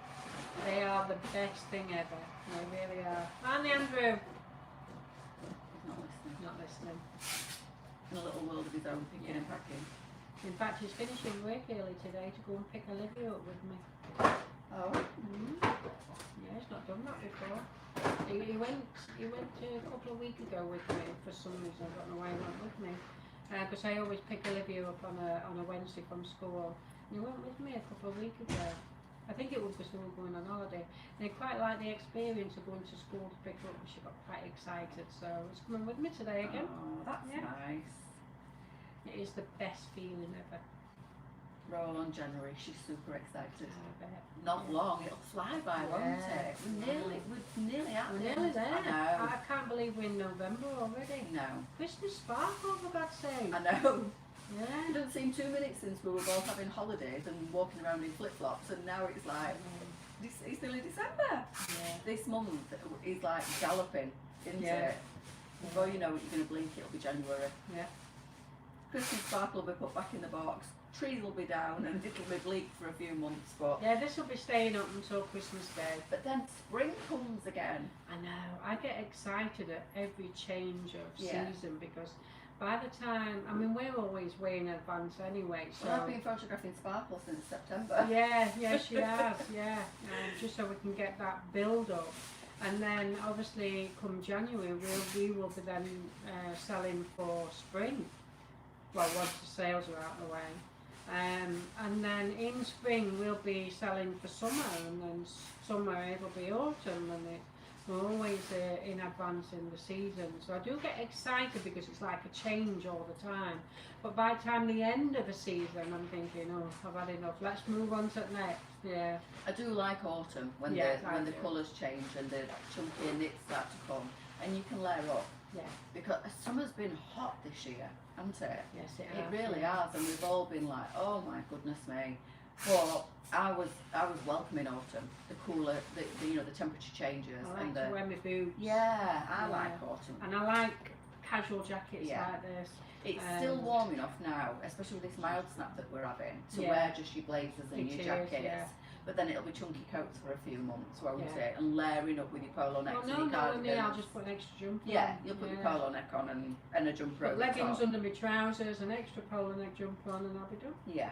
They are the best thing ever. They really are. And Andrew. Not listening. Not listening. In a little world of his own, picking and packing. In fact, he's finishing work early today to go and pick Olivia up with me. Oh. Yeah, he's not done that before. He went a couple of weeks ago with me for some reason. I don't know why he went with me. Because I always pick Olivia up on a Wednesday from school. And he went with me a couple of weeks ago. I think it was because we were going on holiday. And he quite liked the experience of going to school to pick her up, and she got quite excited. So he's coming with me today again. Oh, that's nice. It is the best feeling ever. Roll on January, she's super excited. I bet. Not long, it'll fly by, won't it? We're nearly at We're nearly there. I know. I can't believe we're in November already. No. Christmas sparkle, for God's sake. I know. Yeah. It doesn't seem 2 minutes since we were both having holidays and walking around in flip-flops, and now it's like, it's nearly December. Yeah. This month is like galloping, isn't it? Before you know it, you're going to blink, it'll be January. Yeah. Christmas sparkle will be put back in the box, trees will be down, and it'll be bleak for a few months, but... Yeah, this will be staying up until Christmas Day. But then spring comes again. I know. I get excited at every change of season because by the time, I mean, we're always way in advance anyway. So well, I've been photographing sparkle since September. Yeah, she has, just so we can get that build up. And then obviously come January we will be then selling for spring. Well, once the sales are out of the way. And then in spring we'll be selling for summer, and then summer it'll be autumn, and we're always in advance in the season. So I do get excited because it's like a change all the time. But by the time the end of the season, I'm thinking, oh, I've had enough. Let's move on to the next. Yeah. I do like autumn when the colours change and the chunky knits start to come, and you can layer up. Yeah. Because summer's been hot this year, hasn't it? Yes, it It has. really has, and we've all been like, oh my goodness me. But I was welcoming autumn, the cooler, the temperature changes. I like to wear my boots. Yeah, I like autumn. And I like casual jackets like this. It's still warm enough now, especially with this mild snap that we're having, to wear just your blazers and your jackets. But then it'll be chunky coats for a few months, won't it? And layering up with your polo necks and your cardigans. I'll just put an extra jumper on. Yeah, you'll put your polo neck on and a jumper over the top. Leggings under my trousers, an extra polo neck jumper on, and I'll be done. Yeah.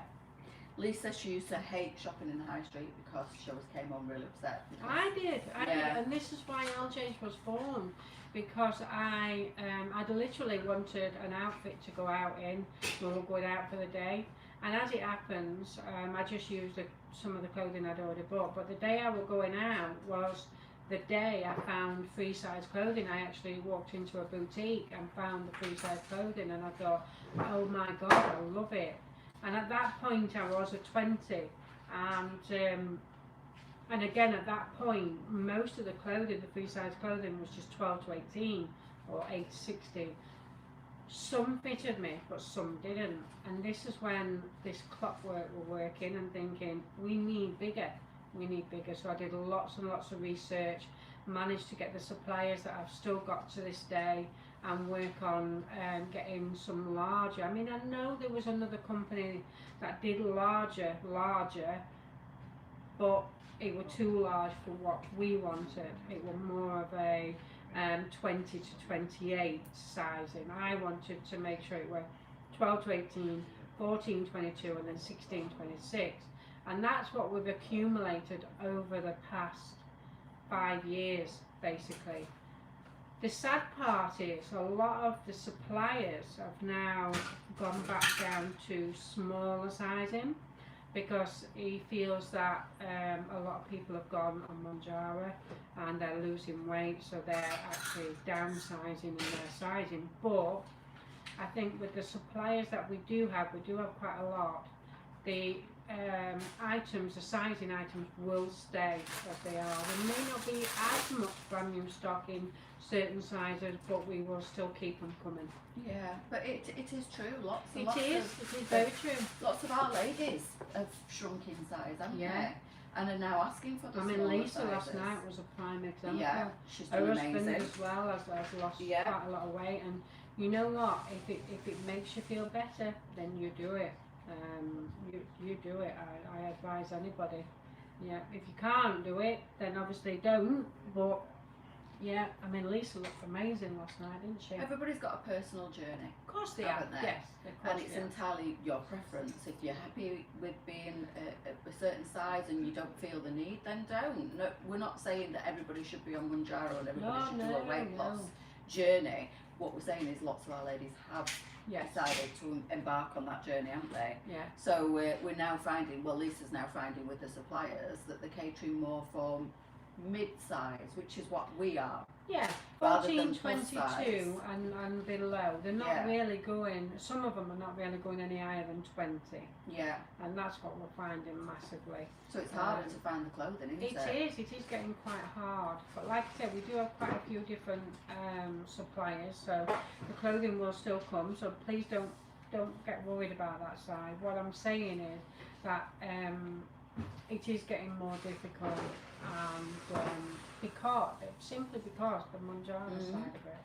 Leesa, she used to hate shopping in the high street because she always came home really upset. I did, and this is why LJ's was formed, because I'd literally wanted an outfit to go out in when we were going out for the day, and as it happens, I just used some of the clothing I'd already bought, but the day I was going out was the day I found free size clothing. I actually walked into a boutique and found the free size clothing, and I thought, oh my God, I love it. And at that point I was at 20, and again at that point most of the clothing, the free size clothing, was just 12 to 18 or 8 to 16. Some fitted me, but some didn't. And this is when this clockwork were working and thinking, we need bigger. So I did lots and lots of research, managed to get the suppliers that I've still got to this day, and work on getting some larger. I mean, I know there was another company that did larger, but it were too large for what we wanted. It was more of a 20 to 28 sizing. I wanted to make sure it were 12 to 18, 14, 22, and then 16, 26. And that's what we've accumulated over the past 5 years, basically. The sad part is a lot of the suppliers have now gone back down to smaller sizing, because he feels that a lot of people have gone on Mounjaro and they're losing weight, so they're actually downsizing in their sizing. But I think with the suppliers that we do have quite a lot. The items, the sizing items will stay as they are. There may not be as much brand new stock in certain sizes, but we will still keep them coming. Yeah, but it is true. It is very true. Lots of our ladies have shrunk in size, haven't they? And are now asking for the smaller Leesa sizes. last night was a prime example. Yeah, she's Her done husband amazing. as well has lost quite a lot of weight, and you know what? If it makes you feel better, then you do it. You do it. I advise anybody. Yeah, if you can't do it, then obviously don't. But yeah, I mean, Leesa looked amazing last night, didn't she? Everybody's got a personal journey. Of course they haven't have. they? Yes, of course And it's they are. entirely your preference. If you're happy with being a certain size and you don't feel the need, then don't. No, we're not saying that everybody should be on Mounjaro and everybody should do a weight loss journey. What we're saying is lots of our ladies have decided to embark on that journey, haven't they? Yeah. So we're now finding, well, Lisa's now finding with the suppliers that they're catering more for mid-size, which is what we are. Yeah, Rather 14, than plus 22 and below. They're not Yeah. really going, some of them are not really going any higher than 20. Yeah. And that's what we're finding massively. So it's harder to find the clothing, isn't it? It is getting quite hard. But like I said, we do have quite a few different suppliers, so the clothing will still come, so please don't get worried about that side. What I'm saying is that it is getting more difficult, and simply because the Mounjaro side of it.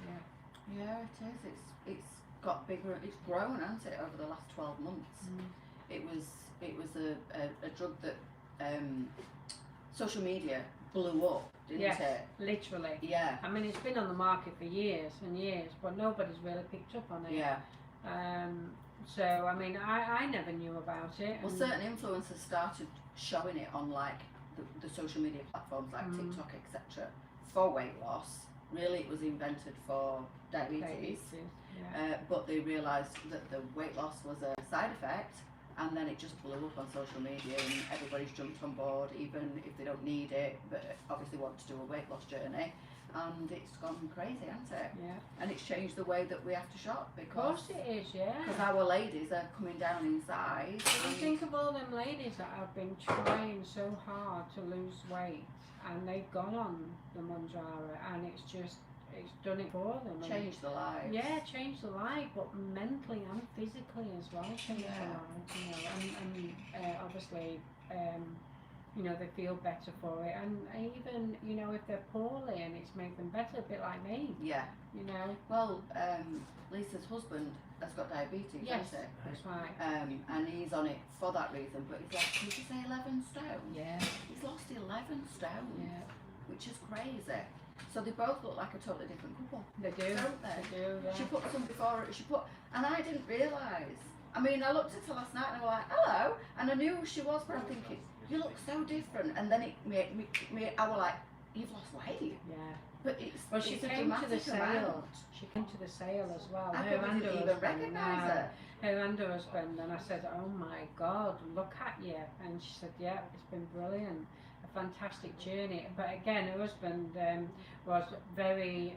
Yeah. Yeah, it is. It's got bigger. It's grown, hasn't it, over the last 12 months? It was a drug that social media blew up, didn't it? Literally. Yeah. I mean, it's been on the market for years and years, but nobody's really picked up on it. Yeah. So, I mean, I never knew about it. Well, certain influencers started showing it on like the social media platforms like TikTok, etc. for weight loss. Really, it was invented for diabetes. But they realised that the weight loss was a side effect, and then it just blew up on social media, and everybody's jumped on board, even if they don't need it, but obviously want to do a weight loss journey. And it's gone crazy, hasn't it? Yeah. And it's changed the way that we have to shop, Of because course it is, yeah. because our ladies are coming down in size. You think of all them ladies that have been trying so hard to lose weight, and they've gone on the Mounjaro, and it's done it for them. Changed the lives. Yeah, changed the life, but mentally and physically as well. Changed the life, you know, and obviously, you know, they feel better for it, and even, you know, if they're poorly and it's made them better, a bit like me. Yeah. You know. Well, Lisa's husband has got diabetes, Yes, hasn't he? that's right. And he's on it for that reason, but he's lost, did you say 11 stone? Yeah. He's lost 11 stone, Yeah. which is crazy. So they both look like a totally different couple. They do. Don't they? They do. Yeah. She put some before it, and I didn't realise. I mean, I looked at her last night and I was like, hello, and I knew who she was, but I'm thinking, you look so different, and then it made me, I was like, you've lost weight. Yeah. But it's, Well, she it's a came to the dramatic sale. amount. She came to the sale as well. I Her couldn't and her even husband. recognise No. her. Her and her husband, and I said, oh my God, look at you. And she said, yeah, it's been brilliant. A fantastic journey. But again, her husband was very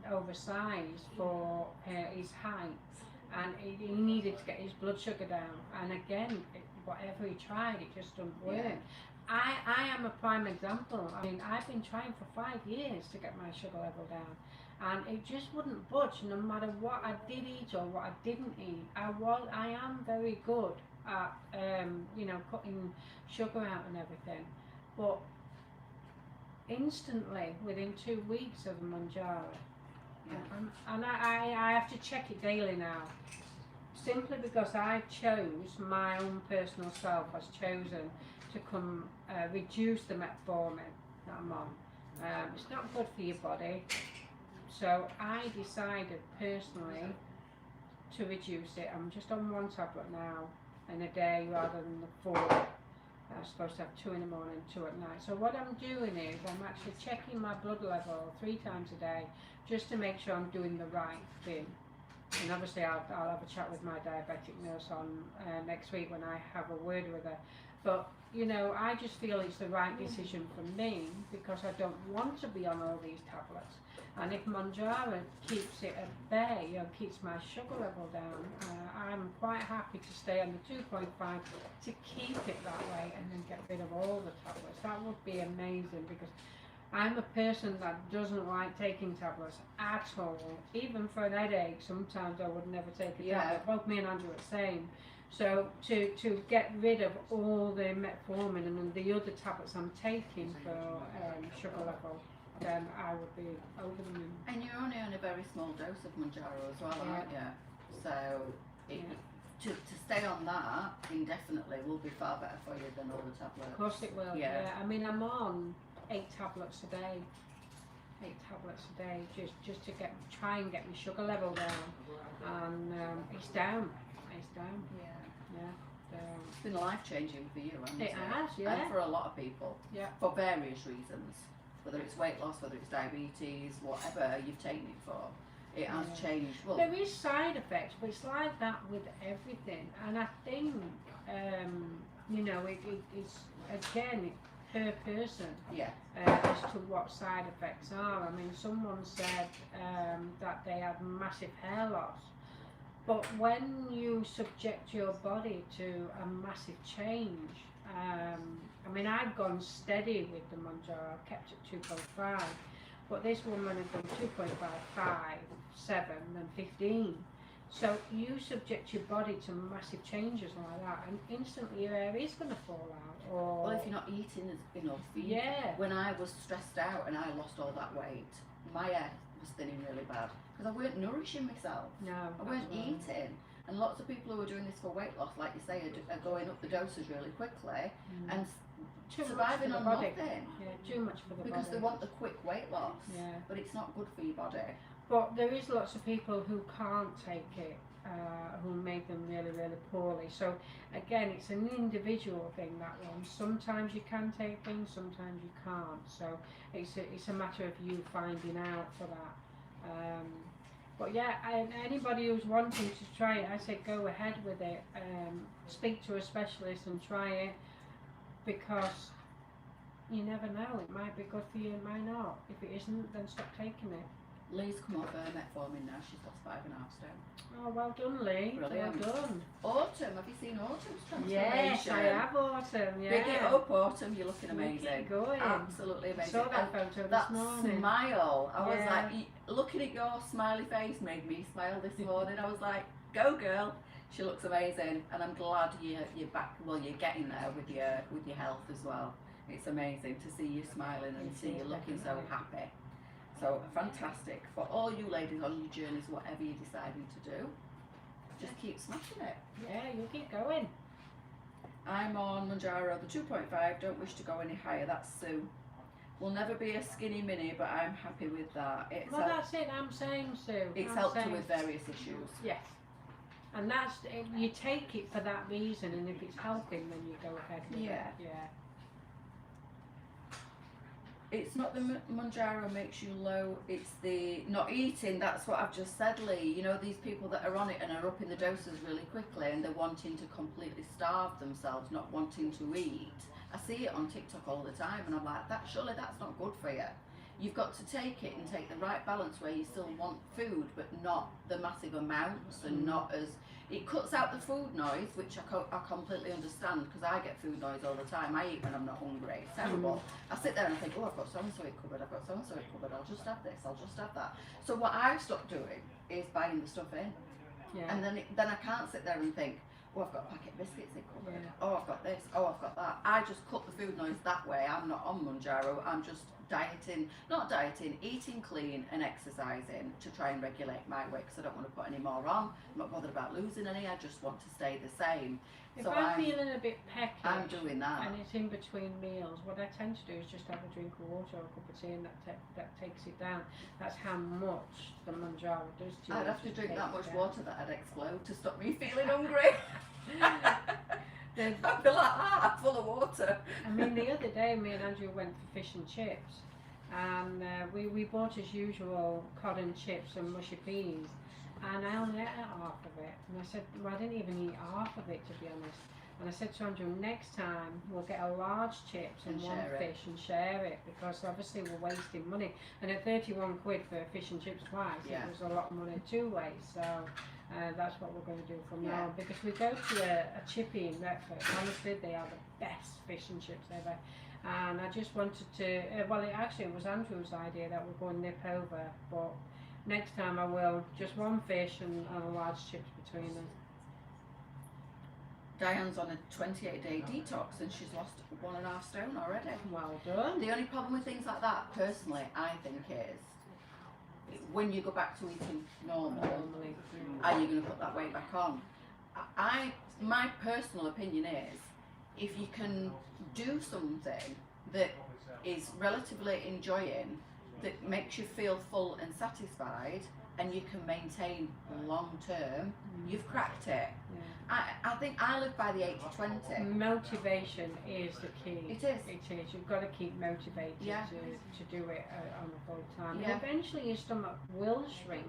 oversized for his height, and he needed to get his blood sugar down. And again, whatever he tried, it just didn't work. Yeah. I am a prime example. I mean, I've been trying for 5 years to get my sugar level down, and it just wouldn't budge, no matter what I did eat or what I didn't eat. I am very good at, you know, cutting sugar out and everything, but instantly, within 2 weeks of Mounjaro, and I have to check it daily now, simply because I chose, my own personal self has chosen to come reduce the metformin that I'm on. It's not good for your body, so I decided personally to reduce it. I'm just on one tablet now, in a day rather than the 4. I'm supposed to have 2 in the morning, 2 at night. So what I'm doing is I'm actually checking my blood level 3 times a day just to make sure I'm doing the right thing. And obviously I'll have a chat with my diabetic nurse on next week when I have a word with her. But you know, I just feel it's the right decision for me because I don't want to be on all these tablets. And if Mounjaro keeps it at bay, you know, keeps my sugar level down, I'm quite happy to stay on the 2.5 to keep it that way and then get rid of all the tablets. That would be amazing because I'm a person that doesn't like taking tablets at all. Even for an headache, sometimes I would never take a tablet. Both me and Andrew are the same. So to get rid of all the metformin and the other tablets I'm taking for sugar level, then I would be over the moon. And you're only on a very small dose of Mounjaro as well, aren't you? So to stay on that indefinitely will be far better for you than all the tablets. Of course it will. Yeah. I mean, I'm on 8 tablets a day. 8 tablets a day, just to try and get my sugar level down, and it's down. It's down. It's been life changing for you, hasn't it? It has, yeah. And for a lot of people. Yeah. For various reasons, whether it's weight loss, whether it's diabetes, whatever you've taken it for, it has changed. Well, there is side effects, but it's like that with everything, and I think you know it's again per person as to what side effects are. I mean, someone said that they had massive hair loss, but when you subject your body to a massive change, I mean, I've gone steady with the Mounjaro, I've kept it 2.5, but this woman had done 2.5, 5, 7, then 15. So you subject your body to massive changes like that, and instantly your hair is going to fall out. Or well, if you're not eating enough. When I was stressed out and I lost all that weight, my hair was thinning really bad because I weren't nourishing myself. No, I weren't eating. And lots of people who are doing this for weight loss, like you say, are going up the doses really quickly and surviving on nothing. Yeah, too much for the body. Because they want the quick weight loss. Yeah. But it's not good for your body. But there is lots of people who can't take it, who make them really, really poorly. So again, it's an individual thing, that one. Sometimes you can take things, sometimes you can't. So it's a matter of you finding out for that. But yeah, anybody who's wanting to try it, I say go ahead with it. Speak to a specialist and try it, because you never know. It might be good for you, it might not. If it isn't, then stop taking it. Lee's come off her metformin now. She's lost 5.5 stone. Oh, well done, Lee. Brilliant. Well done. Autumn, have you seen Autumn's transformation? Yes, I have, Autumn. Yeah. Big it up, Autumn. You're looking amazing. Keep going. Absolutely amazing. I saw that photo that this morning. Smile. I was like, looking at your smiley face made me smile this morning. I was like, go girl. She looks amazing, and I'm glad you're back. Well, you're getting there with your health as well. It's amazing to see you smiling and see you looking so happy. So fantastic for all you ladies on your journeys, whatever you're deciding to do. Just keep smashing it. Yeah, you keep going. I'm on Mounjaro, the 2.5. Don't wish to go any higher. That's Sue. Will never be a skinny mini, but I'm happy with that. That's it. I'm saying, Sue. It's helped her with various issues. Yes. And that's, you take it for that reason, and if it's helping, then you go ahead with it. Yeah. It's not the Mounjaro makes you low, it's the not eating. That's what I've just said, Lee. You know, these people that are on it and are upping the doses really quickly, and they're wanting to completely starve themselves, not wanting to eat. I see it on TikTok all the time, and I'm like, surely that's not good for you. You've got to take it and take the right balance where you still want food, but not the massive amounts, and not as... It cuts out the food noise, which I completely understand, because I get food noise all the time. I eat when I'm not hungry. It's terrible. I sit there and I think, oh, I've got so-and-so it covered, I've got so-and-so it covered, I'll just have this, I'll just have that. So what I've stopped doing is buying the stuff in. Yeah. And then I can't sit there and think, oh, I've got a packet of biscuits it covered. Oh, I've got this. Oh, I've got that. I just cut the food noise that way. I'm not on Mounjaro. I'm just eating clean and exercising to try and regulate my weight because I don't want to put any more on. I'm not bothered about losing any, I just want to stay the same. If So I'm feeling a bit peckish I'm doing that. and it's in between meals, what I tend to do is just have a drink of water or a cup of tea, and that takes it down. That's how much the Manjaro does to you. I'd have to drink that much water that I'd explode to stop me feeling hungry. I'd be like, I'm full of water. I mean, the other day, me and Andrew went for fish and chips, and we bought as usual cod and chips and mushy peas, and I only ate half of it. And I said, well, I didn't even eat half of it, to be honest. And I said to Andrew, next time we'll get a large chips and one fish and share it, because obviously we're wasting money. And at 31 quid for fish and chips twice, it was a lot of money two ways. So that's what we're going to do from now on, because we go to a chippy in Retford. Honestly, they are the best fish and chips ever. And I just wanted to, well, it was Andrew's idea that we're going to nip over, but next time I will, just one fish and a large chips between them. Diane's on a 28-day detox and she's lost 1.5 stone already. Well done. The only problem with things like that, personally, I think is when you go back to eating normal, are you going to put that weight back on? My personal opinion is, if you can do something that is relatively enjoying, that makes you feel full and satisfied, and you can maintain long term, you've cracked it. I think I live by the 80-20. Motivation is the key. It is. It is. You've got to keep motivated to do it on the full time. And eventually your stomach will shrink,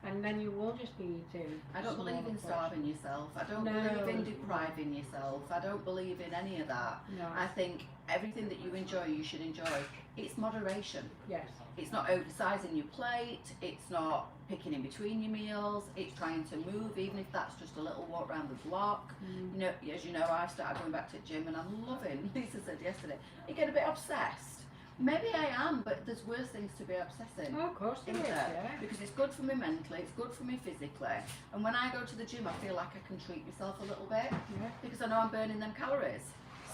and then you will just be eating. I don't believe in starving yourself. I don't believe in depriving yourself. I don't believe in any of that. No. I think everything that you enjoy, you should enjoy. It's moderation. Yes. It's not oversizing your plate. It's not picking in between your meals. It's trying to move, even if that's just a little walk around the block. You know, as you know, I've started going back to the gym and I'm loving. Leesa said yesterday, you get a bit obsessed. Maybe I am, but there's worse things to be obsessing. Oh, of course there is, Because it's good for me mentally, it's good for me physically. And when I go to the gym, I feel like I can treat myself a little bit because I know I'm burning them calories.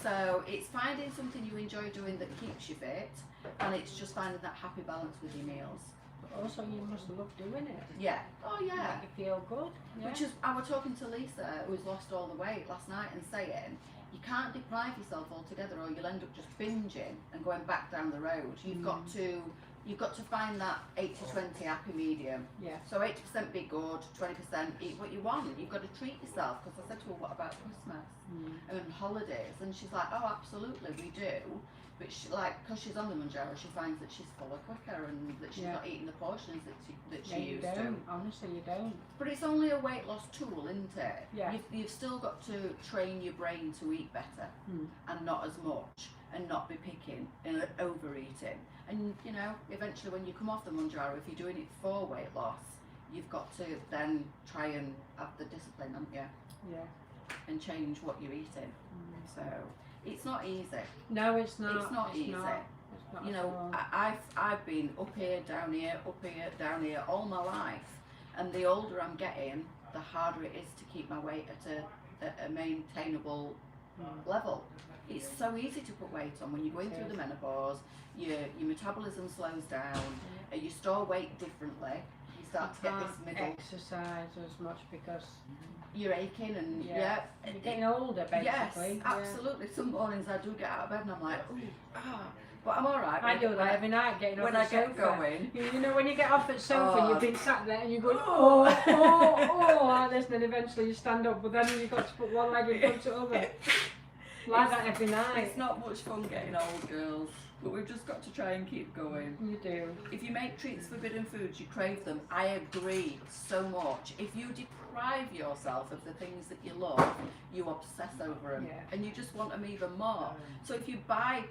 So it's finding something you enjoy doing that keeps you fit, and it's just finding that happy balance with your meals. But also, you must love doing it. Yeah. Oh yeah. Make you feel good. Yeah. Which is, I was talking to Leesa, who's lost all the weight last night, and saying, you can't deprive yourself altogether, or you'll end up just binging and going back down the road. You've got to find that 80-20 happy medium. Yeah. So 80% be good, 20% eat what you want. You've got to treat yourself. Because I said to her, what about Christmas and holidays? And she's like, oh, absolutely, we do. But she, because she's on the Manjaro, she finds that she's fuller quicker and that she's not eating the portions that she used to. Honestly, you don't. But it's only a weight loss tool, isn't it? Yeah. You've still got to train your brain to eat better and not as much, and not be picking and overeating. And you know, eventually when you come off the Manjaro, if you're doing it for weight loss, you've got to then try and have the discipline, haven't you? Yeah. And change what you're eating. So it's not easy. No, it's not. It's not easy. It's not you know, I've been up here, down here, down here all my life, and the older I'm getting, the harder it is to keep my weight at a maintainable level. It's so easy to put weight on when you're going through the menopause. Your metabolism slows down. You store weight differently. You start to get this middle. Exercise as much because you're aching and you're getting older, basically. Yes, absolutely. Some mornings I do get out of bed and I'm like, but I'm all right. I do that every night, getting off when the I sofa. get going. You know, when you get off at sofa and you've been sat there and you're going, like this, and then eventually you stand up, but then you've got to put one leg in front of the other. Like that every night. It's not much fun getting old, girls, but we've just got to try and keep going. You do. If you make treats forbidden foods, you crave them. I agree so much. If you deprive yourself of the things that you love, you obsess over them, and you just want them even more. So if you buy,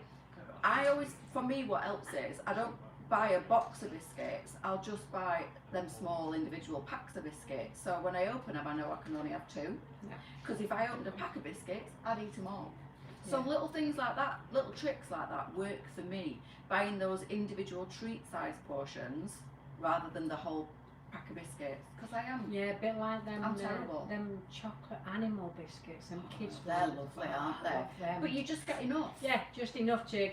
for me, what helps is I don't buy a box of biscuits. I'll just buy them small individual packs of biscuits. So when I open them, I know I can only have 2. Because if I opened a pack of biscuits, I'd eat them all. So little things like that, little tricks like that work for me. Buying those individual treat size portions rather than the whole pack of biscuits because I am. Yeah, a bit like them. I'm terrible. Them chocolate animal biscuits. Them kids. They're lovely, aren't they? Love them. But you just get enough. Yeah, just enough to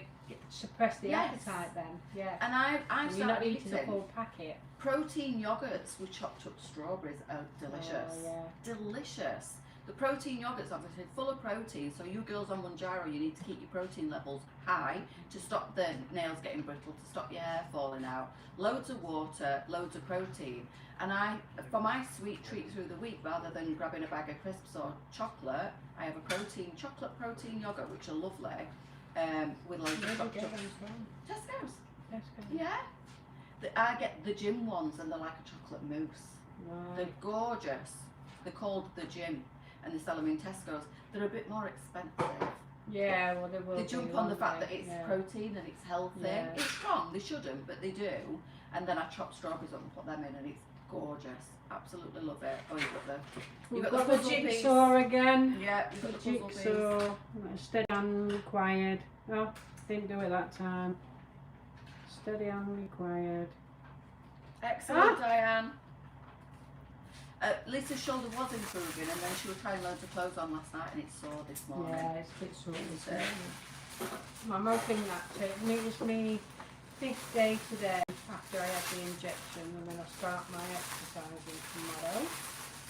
suppress the Yes. appetite. Then. Yeah. And I've And you're not started eating a full packet. protein yogurts with chopped up strawberries are delicious. Oh, yeah. Delicious. The protein yogurt's obviously full of protein, so you girls on Mounjaro, you need to keep your protein levels high to stop the nails getting brittle, to stop your hair falling out. Loads of water, loads of protein. And for my sweet treat through the week, rather than grabbing a bag of crisps or chocolate, I have a chocolate protein yogurt, which are lovely, with loads of chopped up. Tesco's. Yeah. I get the gym ones, and they're like a chocolate mousse. Right. They're gorgeous. They're called the gym, and they sell them in Tesco's. They're a bit more expensive. Yeah, well they will. They jump on the fact that it's protein and it's healthy. Yeah. It's wrong, they shouldn't, but they do. And then I chop strawberries up and put them in, and it's gorgeous. Absolutely love it. Oh, We've got the jigsaw again. Yeah, you've got the puzzle jigsaw. Steady on required. Oh, didn't do it that time. Steady on required. Excellent, Diane. Lisa's shoulder was improving, and then she was trying loads of clothes on last night, and it's sore this morning. Yeah, it's a bit sore this morning. I'm hoping that it was me 5th day today after I had the injection, and then I'll start my exercising tomorrow.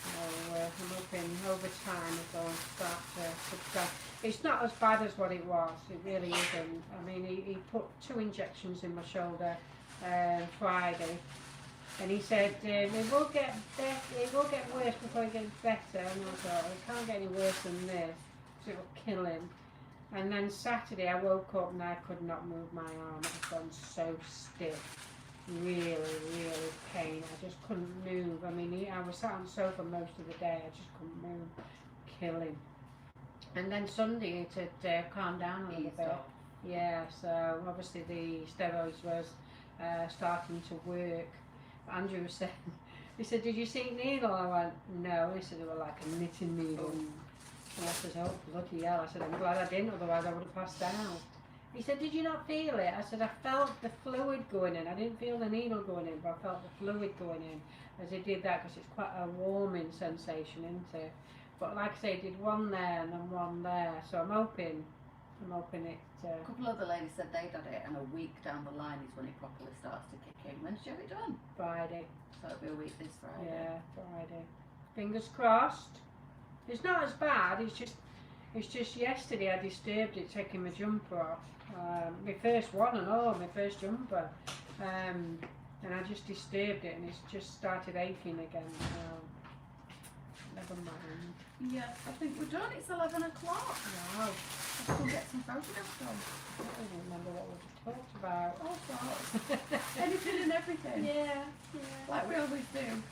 So I'm hoping over time it'll start to subside. It's not as bad as what it was, it really isn't. I mean, he put 2 injections in my shoulder Friday. And he said it will get worse before it gets better. And I thought, it can't get any worse than this, because it will kill him. And then Saturday I woke up and I could not move my arm. It had gone so stiff. Really, really pain. I just couldn't move. I mean, I was sat on the sofa most of the day. I just couldn't move. Killing. And then Sunday it had calmed down a little bit. Yeah, so obviously the steroids was starting to work. Andrew was saying, he said, did you see needle? I went, no. He said, they were like a knitting needle. And I said, oh, bloody hell. I said, I'm glad I didn't, otherwise I would have passed out. He said, did you not feel it? I said, I felt the fluid going in. I didn't feel the needle going in, but I felt the fluid going in as it did that, because it's quite a warming sensation, isn't it? But like I say, it did one there and then one there. So I'm hoping it... A couple of the ladies said they'd had it, and a week down the line is when it properly starts to kick in. When did you have it done? Friday. So it'll be a week this Friday. Yeah, Friday. Fingers crossed. It's not as bad. It's just yesterday I disturbed it taking my jumper off. My first one and all, my first jumper. And I just disturbed it, and it's just started aching again. So never mind. Yes, I think we're done. It's 11 o'clock. Wow. Let's go get some photographs done. I don't even remember what we talked about. All sorts. Anything and everything. Yeah. Like we always do.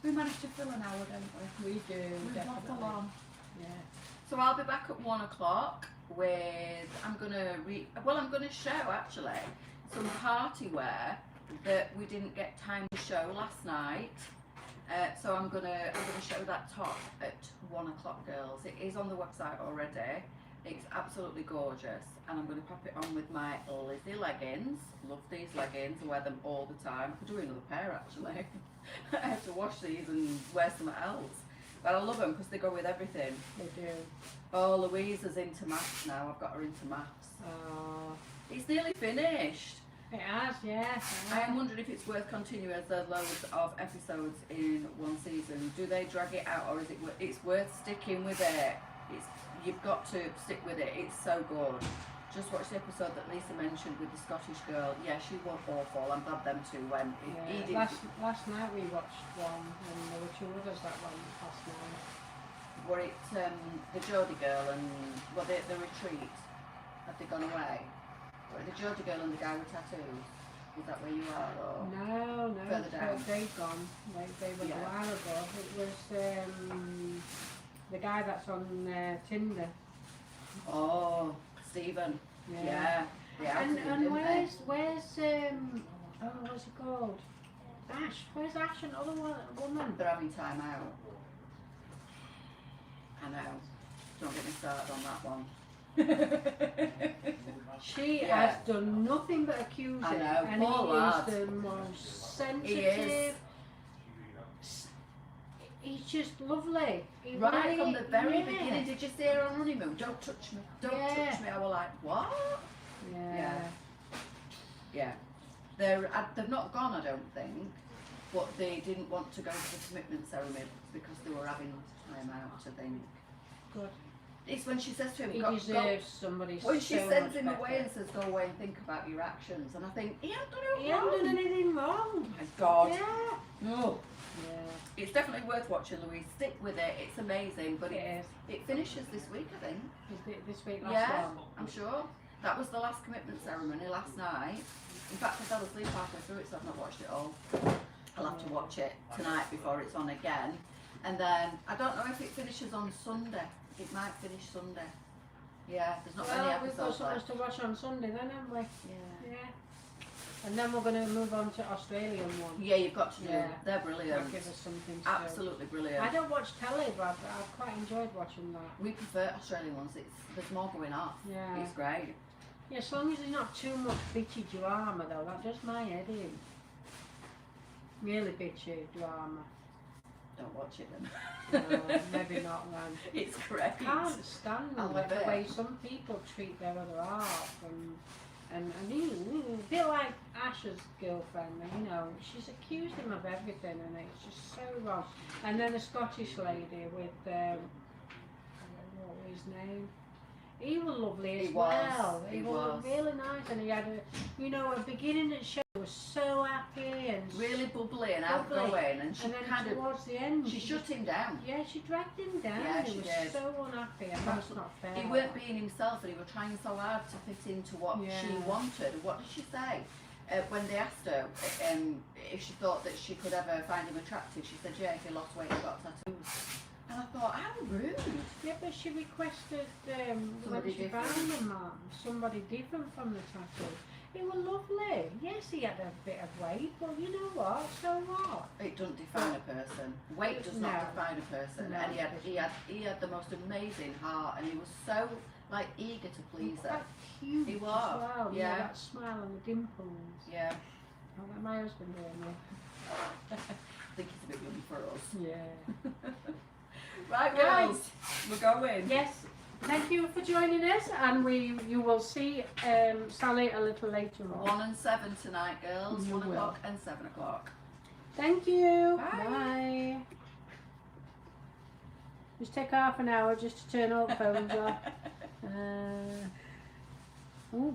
We managed to fill an hour, don't we? We do. We've Definitely. not along. Yeah. So I'll be back at 1 o'clock with, I'm gonna show actually some party wear that we didn't get time to show last night. So I'm gonna show that top at 1 o'clock, girls. It is on the website already. It's absolutely gorgeous, and I'm going to pop it on with my Lizzie leggings. Love these leggings. I wear them all the time. I could do another pair actually. I have to wash these and wear something else. But I love them because they go with everything. They do. Oh, Louisa's into maths now. I've got her into maths. It's nearly finished. It has, yeah. I am wondering if it's worth continuing as there are loads of episodes in one season. Do they drag it out, or is it's worth sticking with it? You've got to stick with it. It's so good. Just watch the episode that Leesa mentioned with the Scottish girl. Yeah, she was awful. I'm glad them two went. Last night we watched one, and there were 2 others that went last night. Were it the Geordie girl and the retreat? Have they gone away? Were it the Geordie girl and the guy with tattoos? Is that where you are? Or No, further down? they've gone. They were a while ago. It was the guy that's on Tinder. Oh, Stephen. Yeah. And where's what's it called? Ash. Where's Ash and other woman? They're having time out. I know. Don't get me started on that one. She has done nothing but accuse him. I know, and poor lad. He is the most sensitive. He is. he's just lovely. He Right really- from the very yeah. beginning. Did you see her on honeymoon? Don't touch me. Don't Yeah. touch me. I was like, what? Yeah. Yeah. They've not gone, I don't think, but they didn't want to go to the commitment ceremony because they were having time out, I think. Good. It's when she says to him, He go, deserves somebody when she so sends much him away better. and says, go away and think about your actions. And I think, he hasn't done He it wrong. hasn't done anything wrong. Oh my God. Yeah. No. Yeah. It's definitely worth watching, Louise. Stick with it. It's amazing. But It is. it finishes this week, I think. This week, last Yeah, one. I'm sure. That was the last commitment ceremony last night. In fact, I fell asleep halfway through it, so I've not watched it all. I'll have to watch it tonight before it's on again. And then, I don't know if it finishes on Sunday. It might finish Sunday. Yeah, there's not many Well, we've got episodes something left. to watch on Sunday then, haven't we? Yeah. Yeah. And then we're going to move on to Australian one. Yeah, you've got to do Yeah. it. They're brilliant. That'll give us something to Absolutely do. brilliant. I don't watch telly, but I've quite enjoyed watching that. We prefer Australian ones. There's more going off. Yeah. It's great. Yeah, as long as there's not too much bitchy drama though, that does my head in. Really bitchy drama. Don't watch it then. No, maybe not then. It's great. I can't stand I love the it. way some people treat their other half and a bit like Ash's girlfriend, you know, she's accused him of everything and it's just so wrong. And then the Scottish lady with what was his name? He was lovely as well. He He was was. really nice and he had a beginning that show was so happy and Really bubbly and Bubbly. outgoing, and she and then kind of towards the end she shut him down. yeah, she dragged him down. Yeah, He she was did. so unhappy and that's not fair. He weren't being himself, and he was trying so hard to fit into what she Yeah. wanted. And what did she say? When they asked her if she thought that she could ever find him attractive, she said, yeah, if he lost weight, he got tattoos. And I thought, how rude. Yeah, but she requested when Somebody she different. found the man, somebody different from the tattoo. He was lovely. Yes, he had a bit of weight, but you know what? So what? It doesn't define a person. Weight does not No. define a person. No, And it he had the most amazing heart, and he was so like eager to please her. Quite cute He as was, well. You know, yeah. that smile and the dimples. Yeah, Oh, like my husband doing I think he's a bit young for us. it. Yeah. Right, Right. girls, we're going. Yes. Thank you for joining us, and you will see Sally a little later on. 1 and 7 tonight, girls. You 1 will. o'clock and 7 o'clock. Thank you. Bye. Bye. Just take half an hour just to turn all the phones off. Oh.